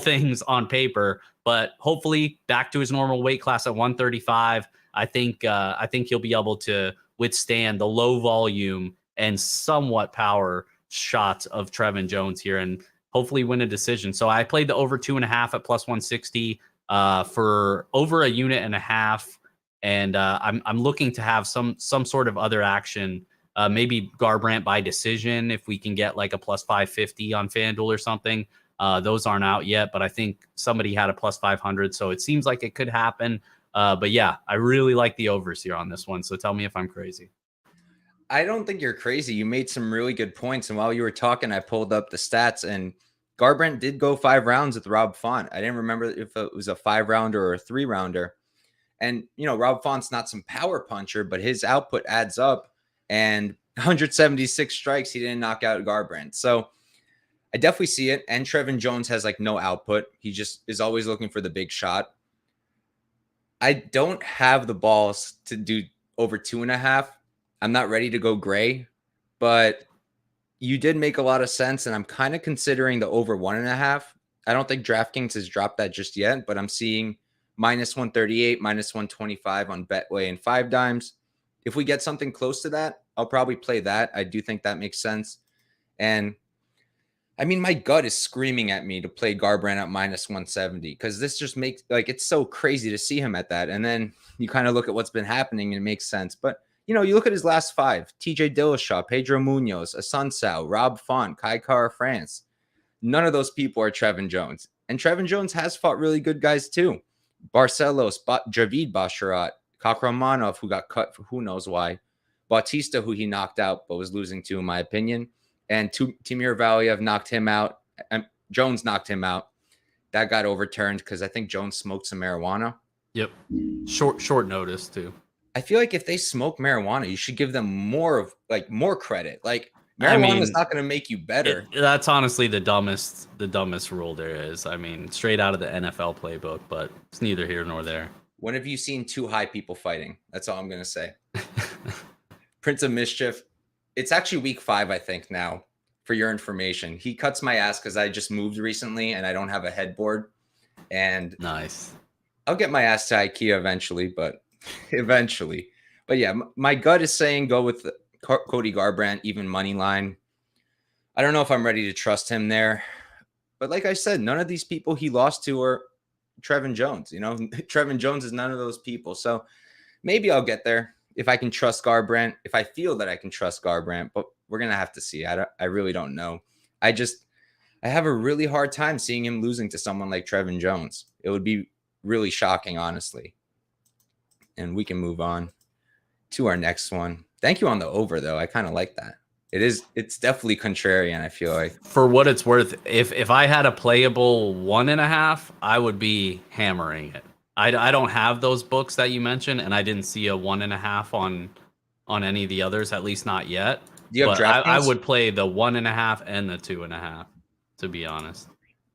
things on paper. But hopefully back to his normal weight class at 135. I think he'll be able to withstand the low volume and somewhat power shots of Trevin Jones here and hopefully win a decision. So I played the over 2.5 at plus 160 for over a unit and a half. And I'm looking to have some sort of other action, maybe Garbrandt by decision if we can get like a plus 550 on FanDuel or something. Those aren't out yet, but I think somebody had a plus 500, so it seems like it could happen. But yeah, I really like the overs here on this one. So tell me if I'm crazy. I don't think you're crazy. You made some really good points, and while you were talking, I pulled up the stats, and Garbrandt did go 5 rounds with Rob Font. I didn't remember if it was a 5-rounder or a 3-rounder. And, you know, Rob Font's not some power puncher, but his output adds up. And 176 strikes, he didn't knock out Garbrandt. So I definitely see it. And Trevin Jones has like no output. He just is always looking for the big shot. I don't have the balls to do over 2.5. I'm not ready to go gray, but you did make a lot of sense. And I'm kind of considering the over 1.5. I don't think DraftKings has dropped that just yet, but I'm seeing minus 138, minus 125 on Betway and 5 dimes. If we get something close to that, I'll probably play that. I do think that makes sense. And I mean, my gut is screaming at me to play Garbrandt at minus 170 because this just makes like it's so crazy to see him at that. And then you kind of look at what's been happening and it makes sense. But you know, you look at his last 5: TJ Dillashaw, Pedro Munoz, Asuncao, Rob Font, Kai Kara France. None of those people are Trevin Jones. And Trevin Jones has fought really good guys too. Barcelos, Javid Basharat, Kakramanov, who got cut for who knows why, Bautista, who he knocked out but was losing to, in my opinion, and Timur Valiev knocked him out. Jones knocked him out. That got overturned because I think Jones smoked some marijuana. Yep, short notice too. I feel like if they smoke marijuana, you should give them more credit. Like marijuana is not going to make you better. That's honestly the dumbest rule there is. I mean, straight out of the NFL playbook, but it's neither here nor there. When have you seen 2 high people fighting? That's all I'm going to say. Prince of Mischief. It's actually week 5, I think, now, for your information. He cuts my ass because I just moved recently and I don't have a headboard. And nice. I'll get my ass to IKEA eventually, but yeah, my gut is saying go with Cody Garbrandt, even money line. I don't know if I'm ready to trust him there. But like I said, none of these people he lost to are Trevin Jones. You know, Trevin Jones is none of those people. So maybe I'll get there if I can trust Garbrandt, if I feel that I can trust Garbrandt. But we're going to have to see. I really don't know. I have a really hard time seeing him losing to someone like Trevin Jones. It would be really shocking, honestly. And we can move on to our next one. Thank you on the over, though. I kind of like that. It's definitely contrarian, I feel like. For what it's worth, if I had a playable 1.5, I would be hammering it. I don't have those books that you mentioned, and I didn't see a 1.5 on any of the others, at least not yet. Do you have DraftKings? I would play the 1.5 and the 2.5, to be honest.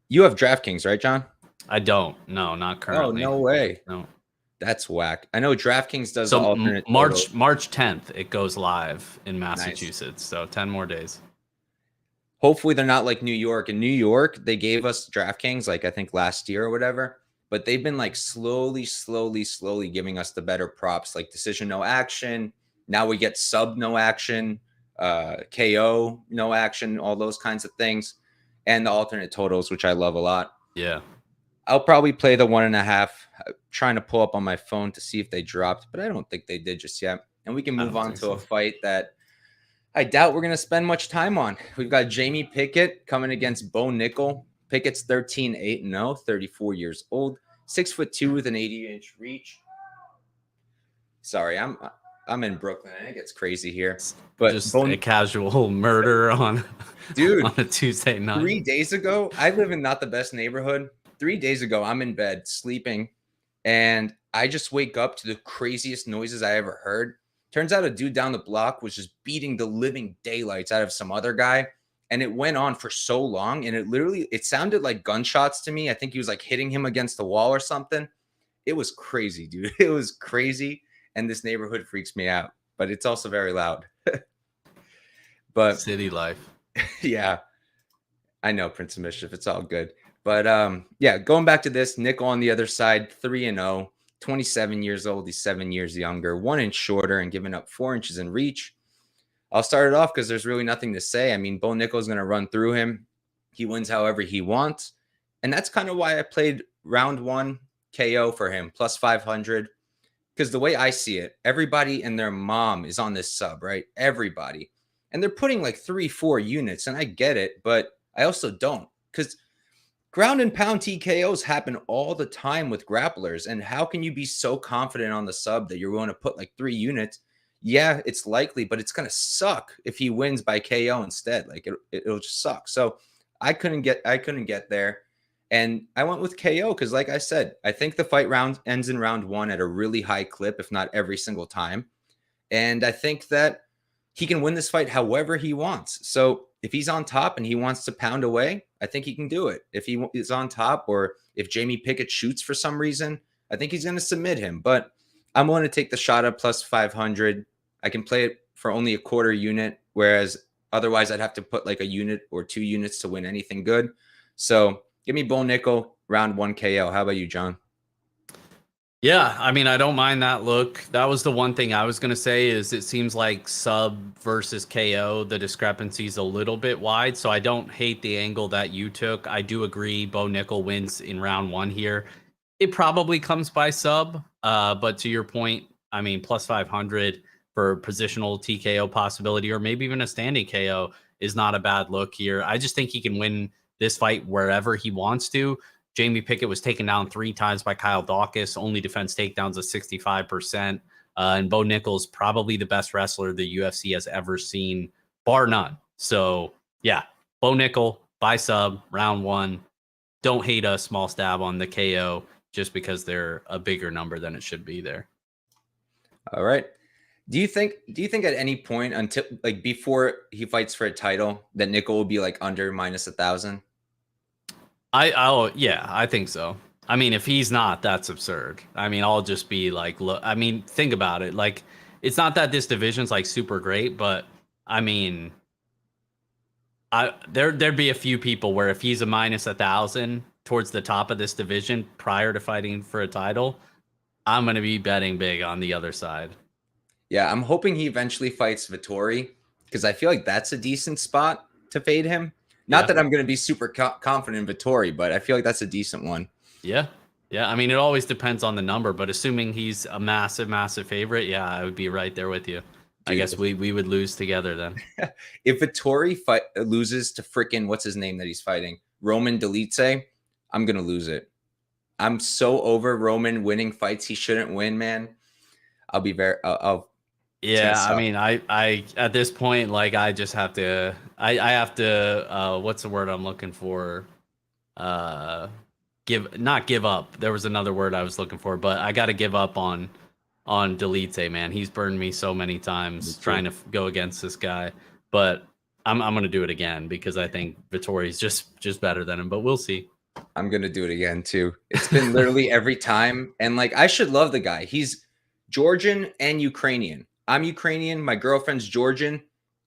You have DraftKings, right, John? I don't. No, not currently. Oh, no way. No. That's whack. I know DraftKings does so alternate. March 10th, it goes live in Massachusetts. Nice. So 10 more days. Hopefully they're not like New York. In New York, they gave us DraftKings like I think last year or whatever. But they've been like slowly giving us the better props, like decision no action. Now we get sub no action, KO no action, all those kinds of things, and the alternate totals, which I love a lot. Yeah. I'll probably play the 1.5. I'm trying to pull up on my phone to see if they dropped, but I don't think they did just yet. And we can move on to a fight that I doubt we're going to spend much time on. We've got Jamie Pickett coming against Bo Nickel. Pickett's 13-8-0, 34 years old, 6'2" with an 80-inch reach. Sorry, I'm in Brooklyn. I think it's crazy here. But just a casual murder on a Tuesday night. 3 days ago, I live in not the best neighborhood. 3 days ago, I'm in bed sleeping, and I just wake up to the craziest noises I ever heard. Turns out a dude down the block was just beating the living daylights out of some other guy. And it went on for so long. And it sounded like gunshots to me. I think he was like hitting him against the wall or something. It was crazy, dude. It was crazy. And this neighborhood freaks me out, but it's also very loud. But City life. yeah, I know, Prince of Mischief. It's all good. But yeah, going back to this, Nickel on the other side, 3-0, 27 years old. He's 7 years younger, 1 inch shorter, and giving up 4 inches in reach. I'll start it off because there's really nothing to say. I mean, Bo Nickel is going to run through him. He wins however he wants. And that's kind of why I played round 1 KO for him, plus 500. Because the way I see it, everybody and their mom is on this sub, right? Everybody. And they're putting like 3-4 units, and I get it, but I also don't. Because ground and pound TKOs happen all the time with grapplers. And how can you be so confident on the sub that you're willing to put like 3 units? Yeah, it's likely, but it's going to suck if he wins by KO instead. Like it'll just suck. So I couldn't get there. And I went with KO because, like I said, I think the fight round ends in round 1 at a really high clip, if not every single time. And I think that he can win this fight however he wants. So if he's on top and he wants to pound away, I think he can do it. If he is on top, or if Jamie Pickett shoots for some reason, I think he's going to submit him. But I'm willing to take the shot at plus 500. I can play it for only a quarter unit, whereas otherwise I'd have to put like a unit or 2 units to win anything good. So give me Bo Nickel, round 1 KO. How about you, John? Yeah, I mean, I don't mind that look. That was the one thing I was going to say is it seems like sub versus KO, the discrepancy is a little bit wide. So I don't hate the angle that you took. I do agree Bo Nickel wins in round 1 here. It probably comes by sub, but to your point, I mean, plus 500 for positional TKO possibility, or maybe even a standing KO is not a bad look here. I just think he can win this fight wherever he wants to. Jamie Pickett was taken down 3 times by Kyle Dawkins, only defense takedowns of 65%. And Bo Nickel's probably the best wrestler the UFC has ever seen, bar none. So, yeah, Bo Nickel, by sub, round 1. Don't hate a small stab on the KO just because they're a bigger number than it should be there. All right. Do you think at any point until like before he fights for a title that Nickel will be like under minus 1,000? Yeah, I think so. I mean, if he's not, that's absurd. I mean, I'll just be like, look, I mean, think about it. Like, it's not that this division's like super great, but I mean, there'd be a few people where if he's a minus 1,000 towards the top of this division prior to fighting for a title, I'm going to be betting big on the other side. Yeah, I'm hoping he eventually fights Vettori because I feel like that's a decent spot to fade him. Not that I'm going to be super confident in Vettori, but I feel like that's a decent one. Yeah. Yeah. I mean, it always depends on the number, but assuming he's a massive, massive favorite, yeah, I would be right there with you. Dude, I guess we would lose together then. If Vettori loses to freaking, what's his name that he's fighting? Roman Dolidze, I'm going to lose it. I'm so over Roman winning fights he shouldn't win, man. I'll be very, yeah, I mean, I at this point, like, I just have to, I have to, what's the word I'm looking for? Not give up. There was another word I was looking for, but I got to give up on Dolidze, man. He's burned me so many times trying to go against this guy, but I'm going to do it again because I think Vettori's just better than him, but we'll see. I'm going to do it again too. It's been literally every time. And like, I should love the guy. He's Georgian and Ukrainian. I'm Ukrainian. My girlfriend's Georgian.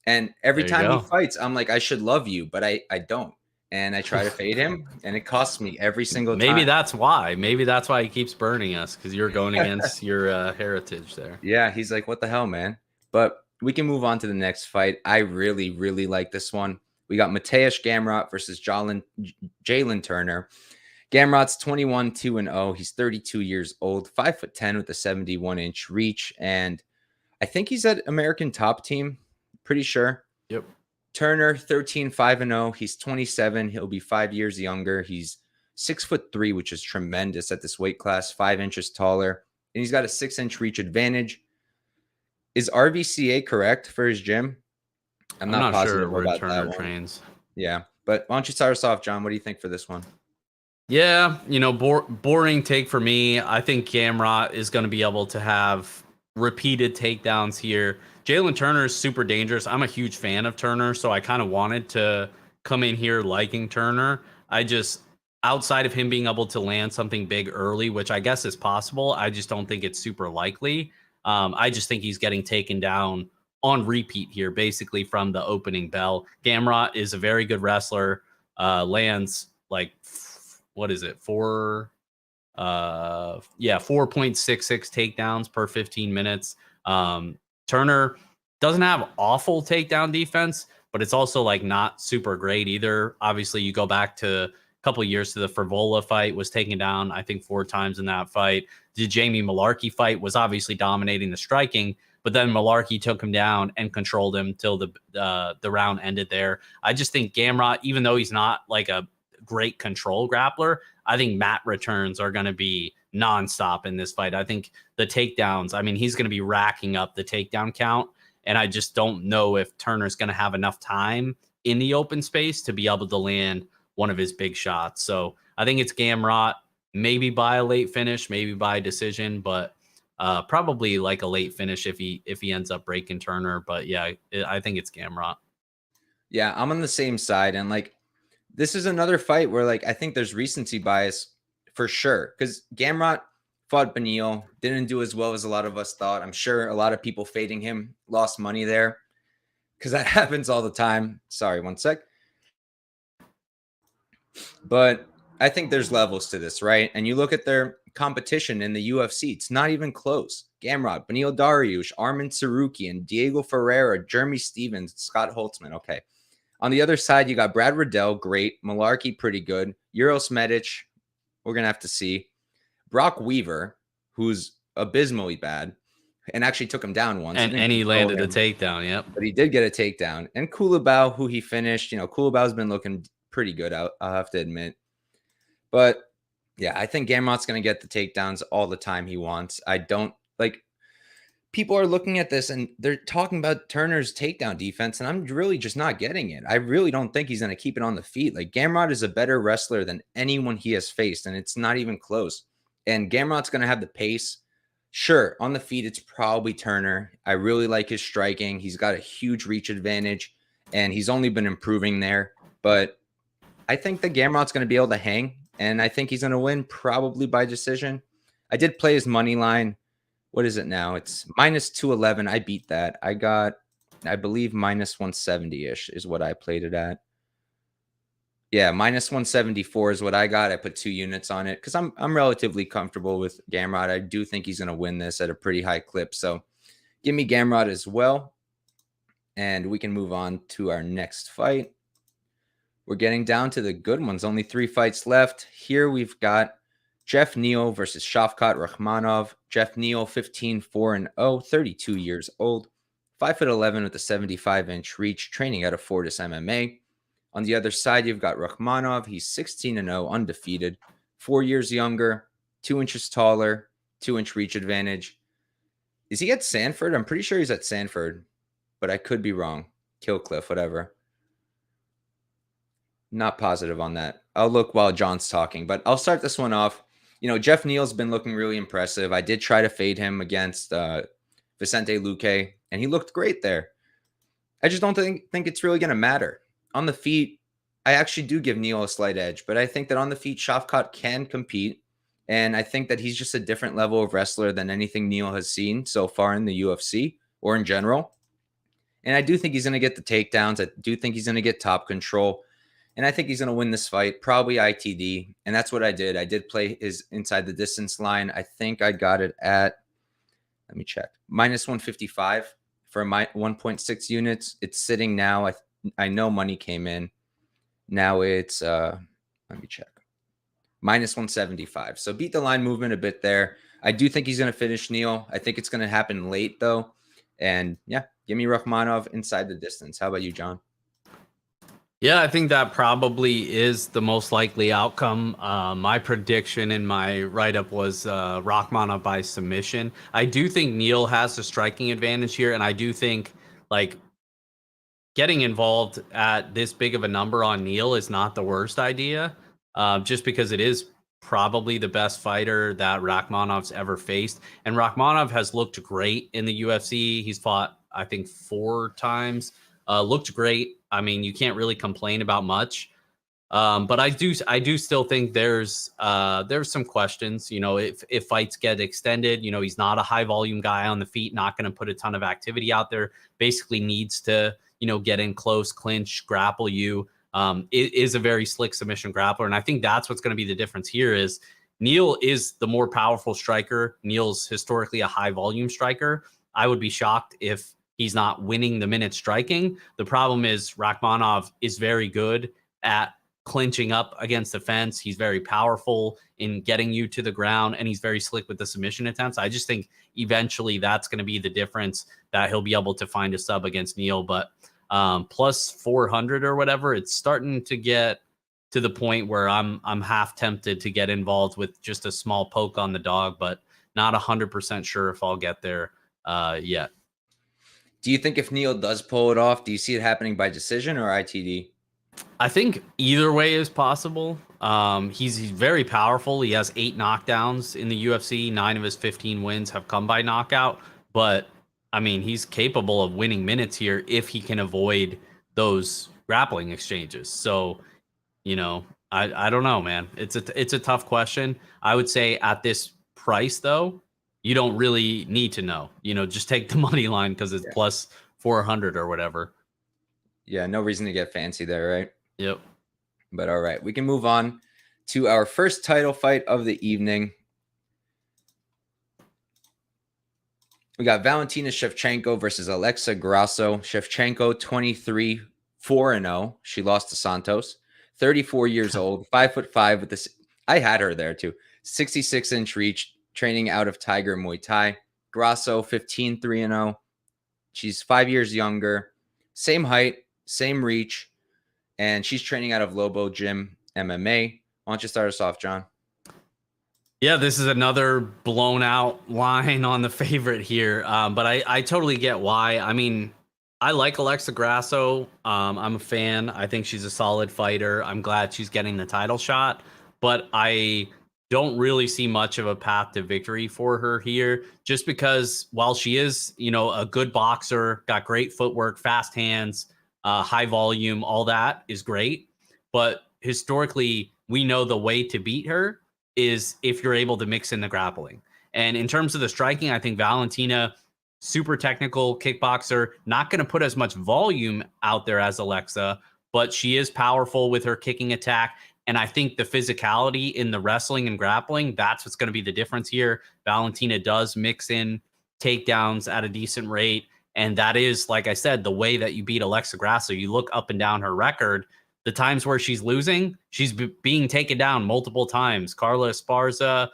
And every time he fights, I'm like, I should love you, but I don't. And I try to fade him, and it costs me every single time. Maybe that's why. Maybe that's why he keeps burning us, because you're going against your heritage there. Yeah, he's like, what the hell, man? But we can move on to the next fight. I really, really like this one. We got Mateusz Gamrot versus Jalen Turner. Gamrot's 21-2-0. He's 32 years old, 5'10" with a 71-inch reach. And I think he's at American Top Team. Pretty sure. Yep. Turner, 13-5-0. He's 27. He'll be 5 years younger. He's 6'3", which is tremendous at this weight class, 5 inches taller. And he's got a 6-inch reach advantage. Is RVCA correct for his gym? I'm not positive sure where Turner trains. Yeah. But why don't you start us off, John? What do you think for this one? Yeah, boring take for me. I think Gamrot is going to be able to have repeated takedowns here. Jalen Turner is super dangerous. I'm a huge fan of Turner, so I kind of wanted to come in here liking Turner. I just, outside of him being able to land something big early, which I guess is possible, I just don't think it's super likely. I just think he's getting taken down on repeat here, basically from the opening bell. Gamrot is a very good wrestler, lands like what is it? 4.66 takedowns per 15 minutes. Turner doesn't have awful takedown defense, but it's also like not super great either. Obviously, you go back to a couple of years to the Frivola fight, was taken down, I think, 4 times in that fight. The Jamie Malarkey fight was obviously dominating the striking, but then Malarkey took him down and controlled him till the round ended there. I just think Gamrot, even though he's not like a great control grappler, I think mat returns are going to be nonstop in this fight. I think the takedowns, I mean, he's going to be racking up the takedown count. And I just don't know if Turner's going to have enough time in the open space to be able to land one of his big shots. So I think it's Gamrot, maybe by a late finish, maybe by decision, but probably like a late finish if he ends up breaking Turner. But yeah, I think it's Gamrot. Yeah, I'm on the same side. And like, this is another fight where like I think there's recency bias for sure. Because Gamrot fought Beneil, didn't do as well as a lot of us thought. I'm sure a lot of people fading him lost money there. Because that happens all the time. Sorry, one sec. But I think there's levels to this, right? And you look at their competition in the UFC, it's not even close. Gamrot, Beneil Dariush, Arman Tsarukyan, Diego Ferreira, Jeremy Stevens, Scott Holtzman. Okay. On the other side, you got Brad Riddell, great. Malarkey, pretty good. Uros Medic, we're going to have to see. Brock Weaver, who's abysmally bad, and actually took him down once. And he landed a takedown, yep. But he did get a takedown. And Kulabau, who he finished, Kulabau's been looking pretty good, I'll have to admit. But yeah, I think Gamrot's going to get the takedowns all the time he wants. I don't like people are looking at this and they're talking about Turner's takedown defense, and I'm really just not getting it. I really don't think he's going to keep it on the feet. Like Gamrot is a better wrestler than anyone he has faced, and it's not even close. And Gamrot's going to have the pace. Sure, on the feet, it's probably Turner. I really like his striking. He's got a huge reach advantage, and he's only been improving there. But I think that Gamrot's going to be able to hang, and I think he's going to win probably by decision. I did play his money line. What is it now? It's minus 211. I beat that. I got, I believe, minus 170-ish is what I played it at. Yeah, minus 174 is what I got. I put 2 units on it because I'm relatively comfortable with Gamrot. I do think he's going to win this at a pretty high clip. So give me Gamrot as well. And we can move on to our next fight. We're getting down to the good ones. Only 3 fights left. Here we've got Jeff Neal versus Shavkat Rakhmonov. Jeff Neal, 15-4-0, 32 years old, 5'11" with a 75-inch reach, training out of Fortis MMA. On the other side, you've got Rakhmonov. He's 16-0, undefeated, 4 years younger, 2 inches taller, 2-inch reach advantage. Is he at Sanford? I'm pretty sure he's at Sanford, but I could be wrong. Killcliff, whatever. Not positive on that. I'll look while John's talking, but I'll start this one off. Jeff Neal's been looking really impressive. I did try to fade him against Vicente Luque, and he looked great there. I just don't think it's really going to matter. On the feet, I actually do give Neal a slight edge, but I think that on the feet, Shavkat can compete, and I think that he's just a different level of wrestler than anything Neal has seen so far in the UFC or in general. And I do think he's going to get the takedowns. I do think he's going to get top control. And I think he's going to win this fight, probably ITD. And that's what I did. I did play his inside the distance line. I think I got it at, let me check, minus 155 for my 1.6 units. It's sitting now. I know money came in. Now it's, let me check, minus 175. So beat the line movement a bit there. I do think he's going to finish Neal. I think it's going to happen late, though. And yeah, give me Rakhmonov inside the distance. How about you, John? Yeah, I think that probably is the most likely outcome. My prediction in my write-up was Rakhmonov by submission. I do think Neal has the striking advantage here, and I do think like getting involved at this big of a number on Neal is not the worst idea. just because it is probably the best fighter that Rakhmonov's ever faced. And Rakhmonov has looked great in the UFC. He's fought, I think, 4 times. Looked great. I mean, you can't really complain about much. But I do still think there's some questions. You know, if fights get extended, you know, he's not a high volume guy on the feet, not going to put a ton of activity out there. Basically, needs to, you know, get in close, clinch, grapple you. It is a very slick submission grappler, and I think that's what's going to be the difference here. Is Neal is the more powerful striker. Neal's historically a high volume striker. I would be shocked if he's not winning the minute striking. The problem is Rakhmonov is very good at clinching up against the fence. He's very powerful in getting you to the ground, and he's very slick with the submission attempts. I just think eventually that's going to be the difference, that he'll be able to find a sub against Neal. But plus 400 or whatever, it's starting to get to the point where I'm half tempted to get involved with just a small poke on the dog, but not 100% sure if I'll get there yet. Do you think if Neal does pull it off, do you see it happening by decision or ITD? I think either way is possible. He's very powerful. He has 8 knockdowns in the UFC. 9 of his 15 wins have come by knockout. But I mean, he's capable of winning minutes here if he can avoid those grappling exchanges. So, you know, I don't know, man. It's a tough question. I would say at this price, though, you don't really need to know. You know, just take the money line because it's plus 400 or whatever. Yeah, no reason to get fancy there, right? Yep. But all right, we can move on to our first title fight of the evening. We got Valentina Shevchenko versus Alexa Grasso. Shevchenko, 23-4-0. She lost to Santos. 34 years old, 5'5" with this. I had her there too. 66-inch reach, training out of Tiger Muay Thai. Grasso, 15-3-0. She's 5 years younger. Same height, same reach. And she's training out of Lobo Gym MMA. Why don't you start us off, John? Yeah, this is another blown out line on the favorite here. But I totally get why. I mean, I like Alexa Grasso. I'm a fan. I think she's a solid fighter. I'm glad she's getting the title shot. But I don't really see much of a path to victory for her here, just because while she is, you know, a good boxer, got great footwork, fast hands, high volume, all that is great. But historically, we know the way to beat her is if you're able to mix in the grappling. And in terms of the striking, I think Valentina, super technical kickboxer, not going to put as much volume out there as Alexa, but she is powerful with her kicking attack. And I think the physicality in the wrestling and grappling, that's what's going to be the difference here. Valentina does mix in takedowns at a decent rate. And that is, like I said, the way that you beat Alexa Grasso. You look up and down her record, the times where she's losing, she's being taken down multiple times. Carla Esparza,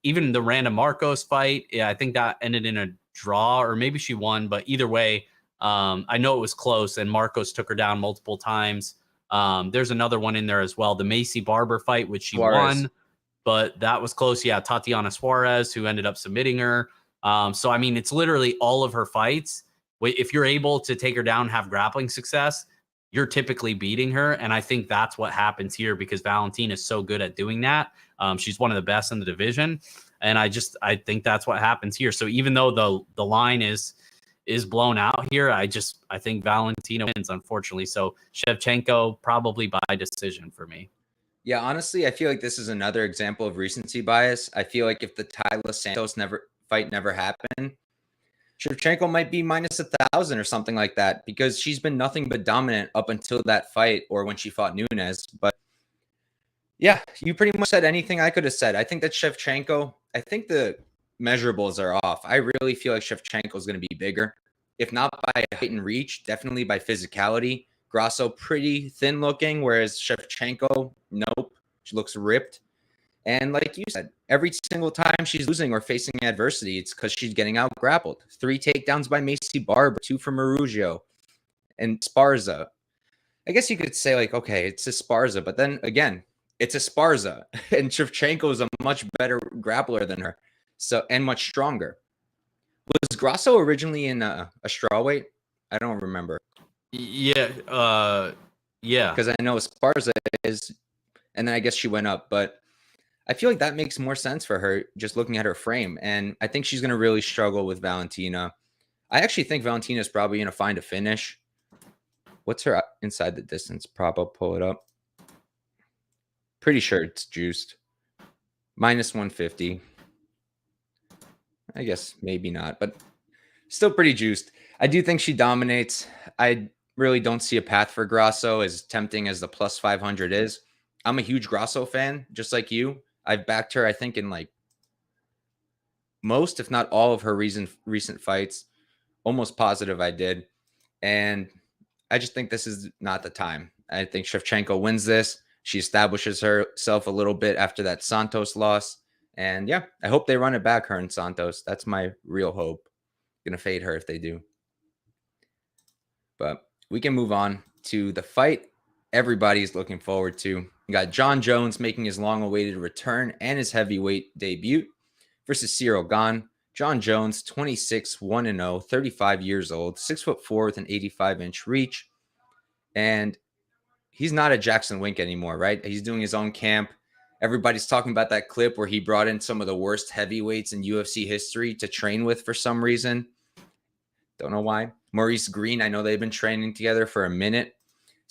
even the random Marcos fight, yeah, I think that ended in a draw, or maybe she won. But either way, I know it was close, and Marcos took her down multiple times. There's another one in there as well, the Macy Barber fight, which she won, but that was close. Yeah, Tatiana Suarez, who ended up submitting her. So, I mean, it's literally all of her fights. If you're able to take her down, have grappling success, you're typically beating her. And I think that's what happens here because Valentina is so good at doing that. She's one of the best in the division. And I think that's what happens here. So even though the line is blown out here, I think Valentina wins, unfortunately. So Shevchenko probably by decision for me. Yeah, honestly, I feel like this is another example of recency bias. I feel like if the Tyler Santos fight never happened, Shevchenko might be minus 1,000 or something like that because she's been nothing but dominant up until that fight or when she fought Nunes. But yeah, you pretty much said anything I could have said. I think that Shevchenko, I think the measurables are off. I really feel like Shevchenko is going to be bigger, if not by height and reach, definitely by physicality. Grasso pretty thin looking, whereas Shevchenko, nope, she looks ripped. And like you said, every single time she's losing or facing adversity, it's because she's getting out grappled. 3 takedowns by Macy Barber, 2 from Araujo and Esparza. I guess you could say like, okay, it's Esparza, but then again, it's Esparza, and Shevchenko is a much better grappler than her, so and much stronger. Was Grasso originally in a strawweight? I don't remember. Yeah, yeah. Because I know Esparza is and then I guess she went up. But I feel like that makes more sense for her just looking at her frame. And I think she's going to really struggle with Valentina. I actually think Valentina is probably going to find a finish. What's her inside the distance prop? I'll pull it up. Pretty sure it's juiced. Minus 150. I guess maybe not, but still pretty juiced. I do think she dominates. I really don't see a path for Grasso, as tempting as the plus 500 is. I'm a huge Grasso fan, just like you. I've backed her, I think, in like most, if not all, of her recent fights. Almost positive I did. And I just think this is not the time. I think Shevchenko wins this. She establishes herself a little bit after that Santos loss. And yeah, I hope they run it back, her and Santos. That's my real hope. Gonna fade her if they do. But we can move on to the fight everybody's looking forward to. You got Jon Jones making his long-awaited return and his heavyweight debut versus Ciryl Gane. Jon Jones, 26, 1-0, 35 years old, 6'4" with an 85-inch reach. And he's not a Jackson Wink anymore, right? He's doing his own camp. Everybody's talking about that clip where he brought in some of the worst heavyweights in UFC history to train with for some reason. Don't know why. Maurice Green, I know they've been training together for a minute.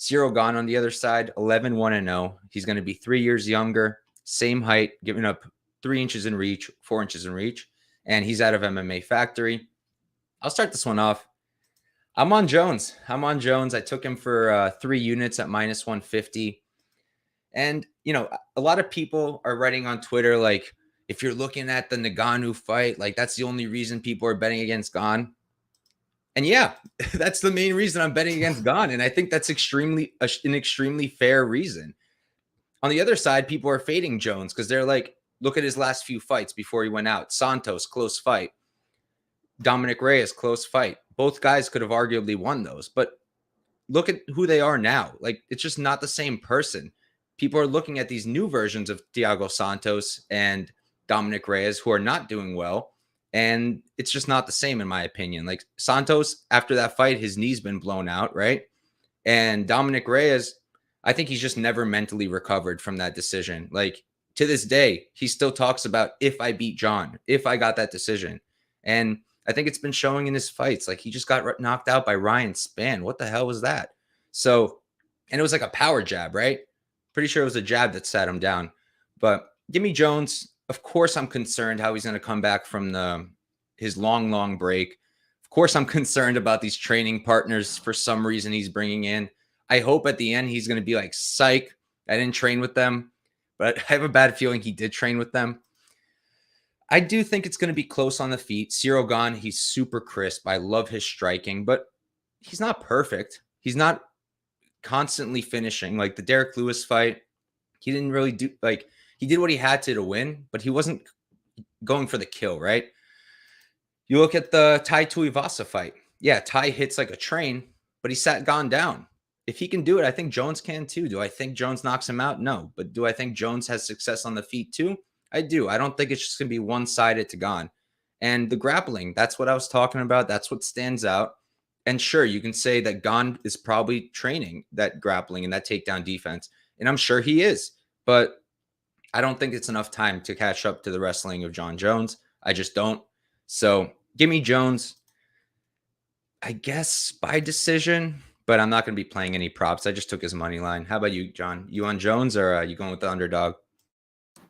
Ciryl Gane on the other side, 11, 1-0. He's going to be 3 years younger, same height, giving up 3 inches in reach, 4 inches in reach. And he's out of MMA Factory. I'll start this one off. I'm on Jones. I took him for 3 units at minus 150. And, you know, a lot of people are writing on Twitter, like, if you're looking at the Ngannou fight, like, that's the only reason people are betting against Gane. And yeah, that's the main reason I'm betting against Gane. And I think that's an extremely fair reason. On the other side, people are fading Jones because they're like, look at his last few fights before he went out. Santos, close fight. Dominic Reyes, close fight. Both guys could have arguably won those. But look at who they are now. Like, it's just not the same person. People are looking at these new versions of Thiago Santos and Dominic Reyes who are not doing well. And it's just not the same, in my opinion. Like, Santos, after that fight, his knee's been blown out, right? And Dominic Reyes, I think he's just never mentally recovered from that decision. Like, to this day, he still talks about, if I beat Jon, if I got that decision. And I think it's been showing in his fights. Like, he just got knocked out by Ryan Spann. What the hell was that? So, and it was like a power jab, right? Pretty sure it was a jab that sat him down. But give me Jones. Of course, I'm concerned how he's going to come back from his long break. Of course, I'm concerned about these training partners for some reason he's bringing in. I hope at the end he's going to be like, psych, I didn't train with them. But I have a bad feeling he did train with them. I do think it's going to be close on the feet. Ciryl Gane, he's super crisp. I love his striking, but he's not perfect. He's not constantly finishing. Like the Derek Lewis fight, he didn't really do, like, he did what he had to win, but he wasn't going for the kill, right? You look at the Tai Tuivasa fight. Yeah, Tai hits like a train, but he sat Gane down. If he can do it, I think Jones can too. Do I think Jones knocks him out? No. But do I think Jones has success on the feet too? I do. I don't think it's just going to be one-sided to Gane. And the grappling, that's what I was talking about. That's what stands out. And sure, you can say that Gane is probably training that grappling and that takedown defense. And I'm sure he is. But I don't think it's enough time to catch up to the wrestling of Jon Jones. I just don't. So give me Jones, I guess, by decision. But I'm not going to be playing any props. I just took his money line. How about you, John? You on Jones, or are you going with the underdog?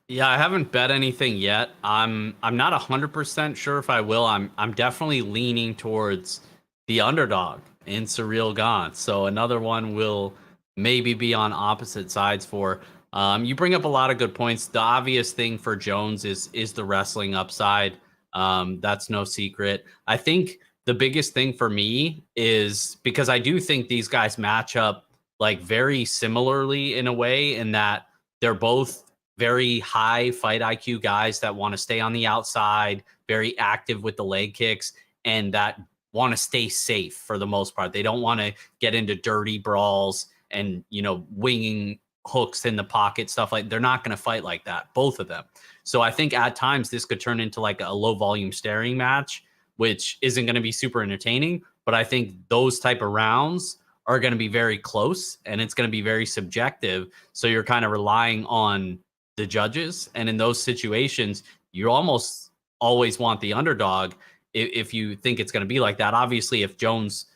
Yeah, I haven't bet anything yet. I'm not 100% sure if I will. I'm definitely leaning towards the underdog in Ciryl Gane. So another one will maybe be on opposite sides for. You bring up a lot of good points. The obvious thing for Jones is the wrestling upside. That's no secret. I think the biggest thing for me is because I do think these guys match up like very similarly in a way, in that they're both very high fight IQ guys that want to stay on the outside, very active with the leg kicks, and that want to stay safe for the most part. They don't want to get into dirty brawls and, you know, winging hooks in the pocket, stuff like. They're not going to fight like that, both of them. So I think at times this could turn into like a low volume staring match, which isn't going to be super entertaining. But I think those type of rounds are going to be very close and it's going to be very subjective. So you're kind of relying on the judges. And in those situations, you almost always want the underdog if you think it's going to be like that. Obviously, if Jones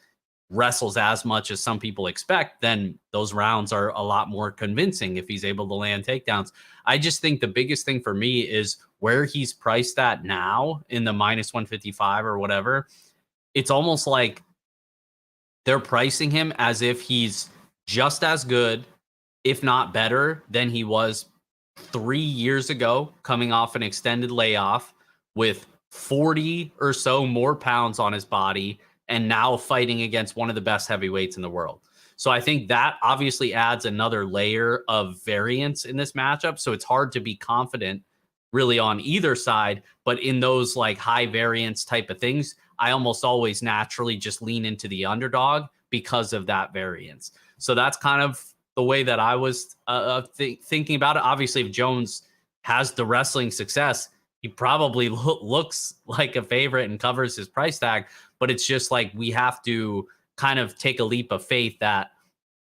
wrestles as much as some people expect, then those rounds are a lot more convincing if he's able to land takedowns. I just think the biggest thing for me is where he's priced at now in the minus 155 or whatever. It's almost like they're pricing him as if he's just as good, if not better, than he was 3 years ago, coming off an extended layoff with 40 or so more pounds on his body and now fighting against one of the best heavyweights in the world. So I think that obviously adds another layer of variance in this matchup. So it's hard to be confident really on either side, but in those like high variance type of things, I almost always naturally just lean into the underdog because of that variance. So that's kind of the way that I was thinking about it. Obviously, if Jones has the wrestling success, he probably looks like a favorite and covers his price tag. But it's just like we have to kind of take a leap of faith that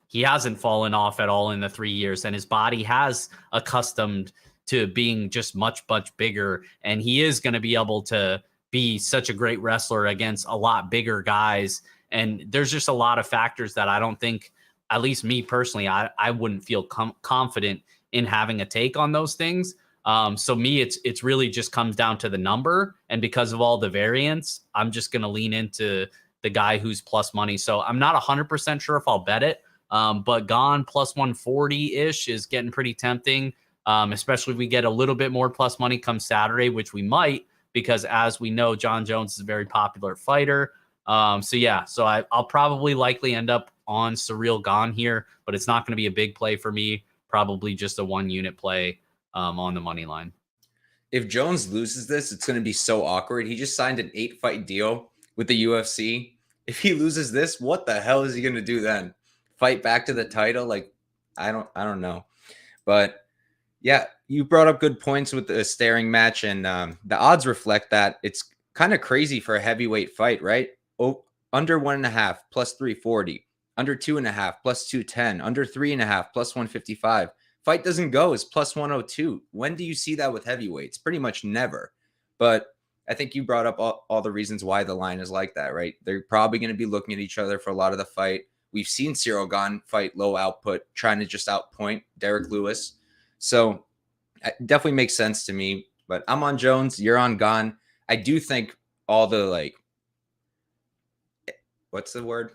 he hasn't fallen off at all in the 3 years, and his body has accustomed to being just much, much bigger. And he is going to be able to be such a great wrestler against a lot bigger guys. And there's just a lot of factors that I don't think, at least me personally, I wouldn't feel confident in having a take on those things. So me, it's really just comes down to the number. And because of all the variance, I'm just going to lean into the guy who's plus money. So I'm not 100% sure if I'll bet it. But Gane plus 140-ish is getting pretty tempting, especially if we get a little bit more plus money come Saturday, which we might, because as we know, Jon Jones is a very popular fighter. So I'll probably likely end up on Ciryl Gane here, but it's not going to be a big play for me. Probably just a 1-unit play on the money line. If Jones loses this, it's going to be so awkward. He just signed an 8-fight deal with the UFC. If he loses this, what the hell is he going to do then? Fight back to the title? Like, I don't know. But yeah, you brought up good points with the staring match, and the odds reflect that. It's kind of crazy for a heavyweight fight, right? Oh, under 1.5 plus 340, under 2.5 plus 210, under 3.5 plus 155. Fight doesn't go is plus 102. When do you see that with heavyweights? Pretty much never. But I think you brought up all the reasons why the line is like that, right? They're probably going to be looking at each other for a lot of the fight. We've seen Ciryl Gane fight low output, trying to just outpoint Derek Lewis. So it definitely makes sense to me. But I'm on Jones. You're on Gane. I do think all the, like, what's the word?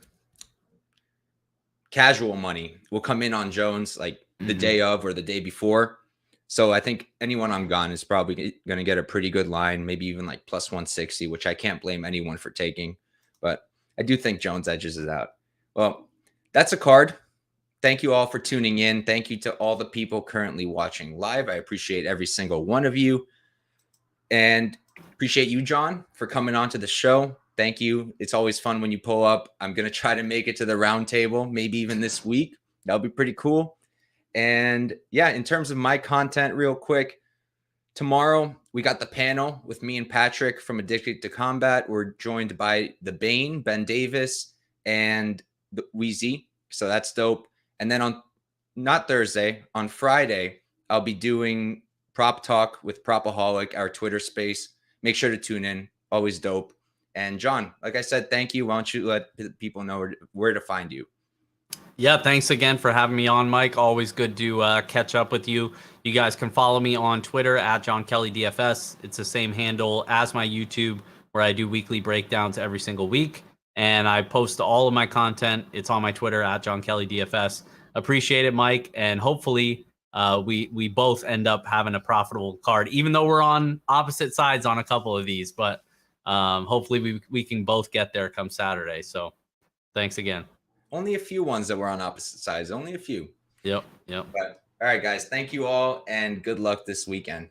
Casual money will come in on Jones like the day of or the day before. So I think anyone on Gane is probably going to get a pretty good line, maybe even like plus 160, which I can't blame anyone for taking. But I do think Jones edges it out. Well, that's a card. Thank you all for tuning in. Thank you to all the people currently watching live. I appreciate every single one of you. And appreciate you, Jon, for coming on to the show. Thank you. It's always fun when you pull up. I'm going to try to make it to the round table, maybe even this week. That'll be pretty cool. And yeah, in terms of my content, real quick, tomorrow we got the panel with me and Patrick from Addicted to Combat. We're joined by the Bane, Ben Davis, and the Wheezy. So that's dope. And then on not Thursday, on Friday, I'll be doing Prop Talk with Propaholic, our Twitter space. Make sure to tune in. Always dope. And Jon, like I said, thank you. Why don't you let people know where to find you? Yeah, thanks again for having me on, Mike. Always good to catch up with you. You guys can follow me on Twitter at Jon Kelly DFS. It's the same handle as my YouTube, where I do weekly breakdowns every single week. And I post all of my content. It's on my Twitter at Jon Kelly DFS. Appreciate it, Mike. And hopefully we both end up having a profitable card, even though we're on opposite sides on a couple of these. But hopefully we can both get there come Saturday. So thanks again. Only a few ones that were on opposite sides. Only a few. Yep. But, all right, guys. Thank you all, and good luck this weekend.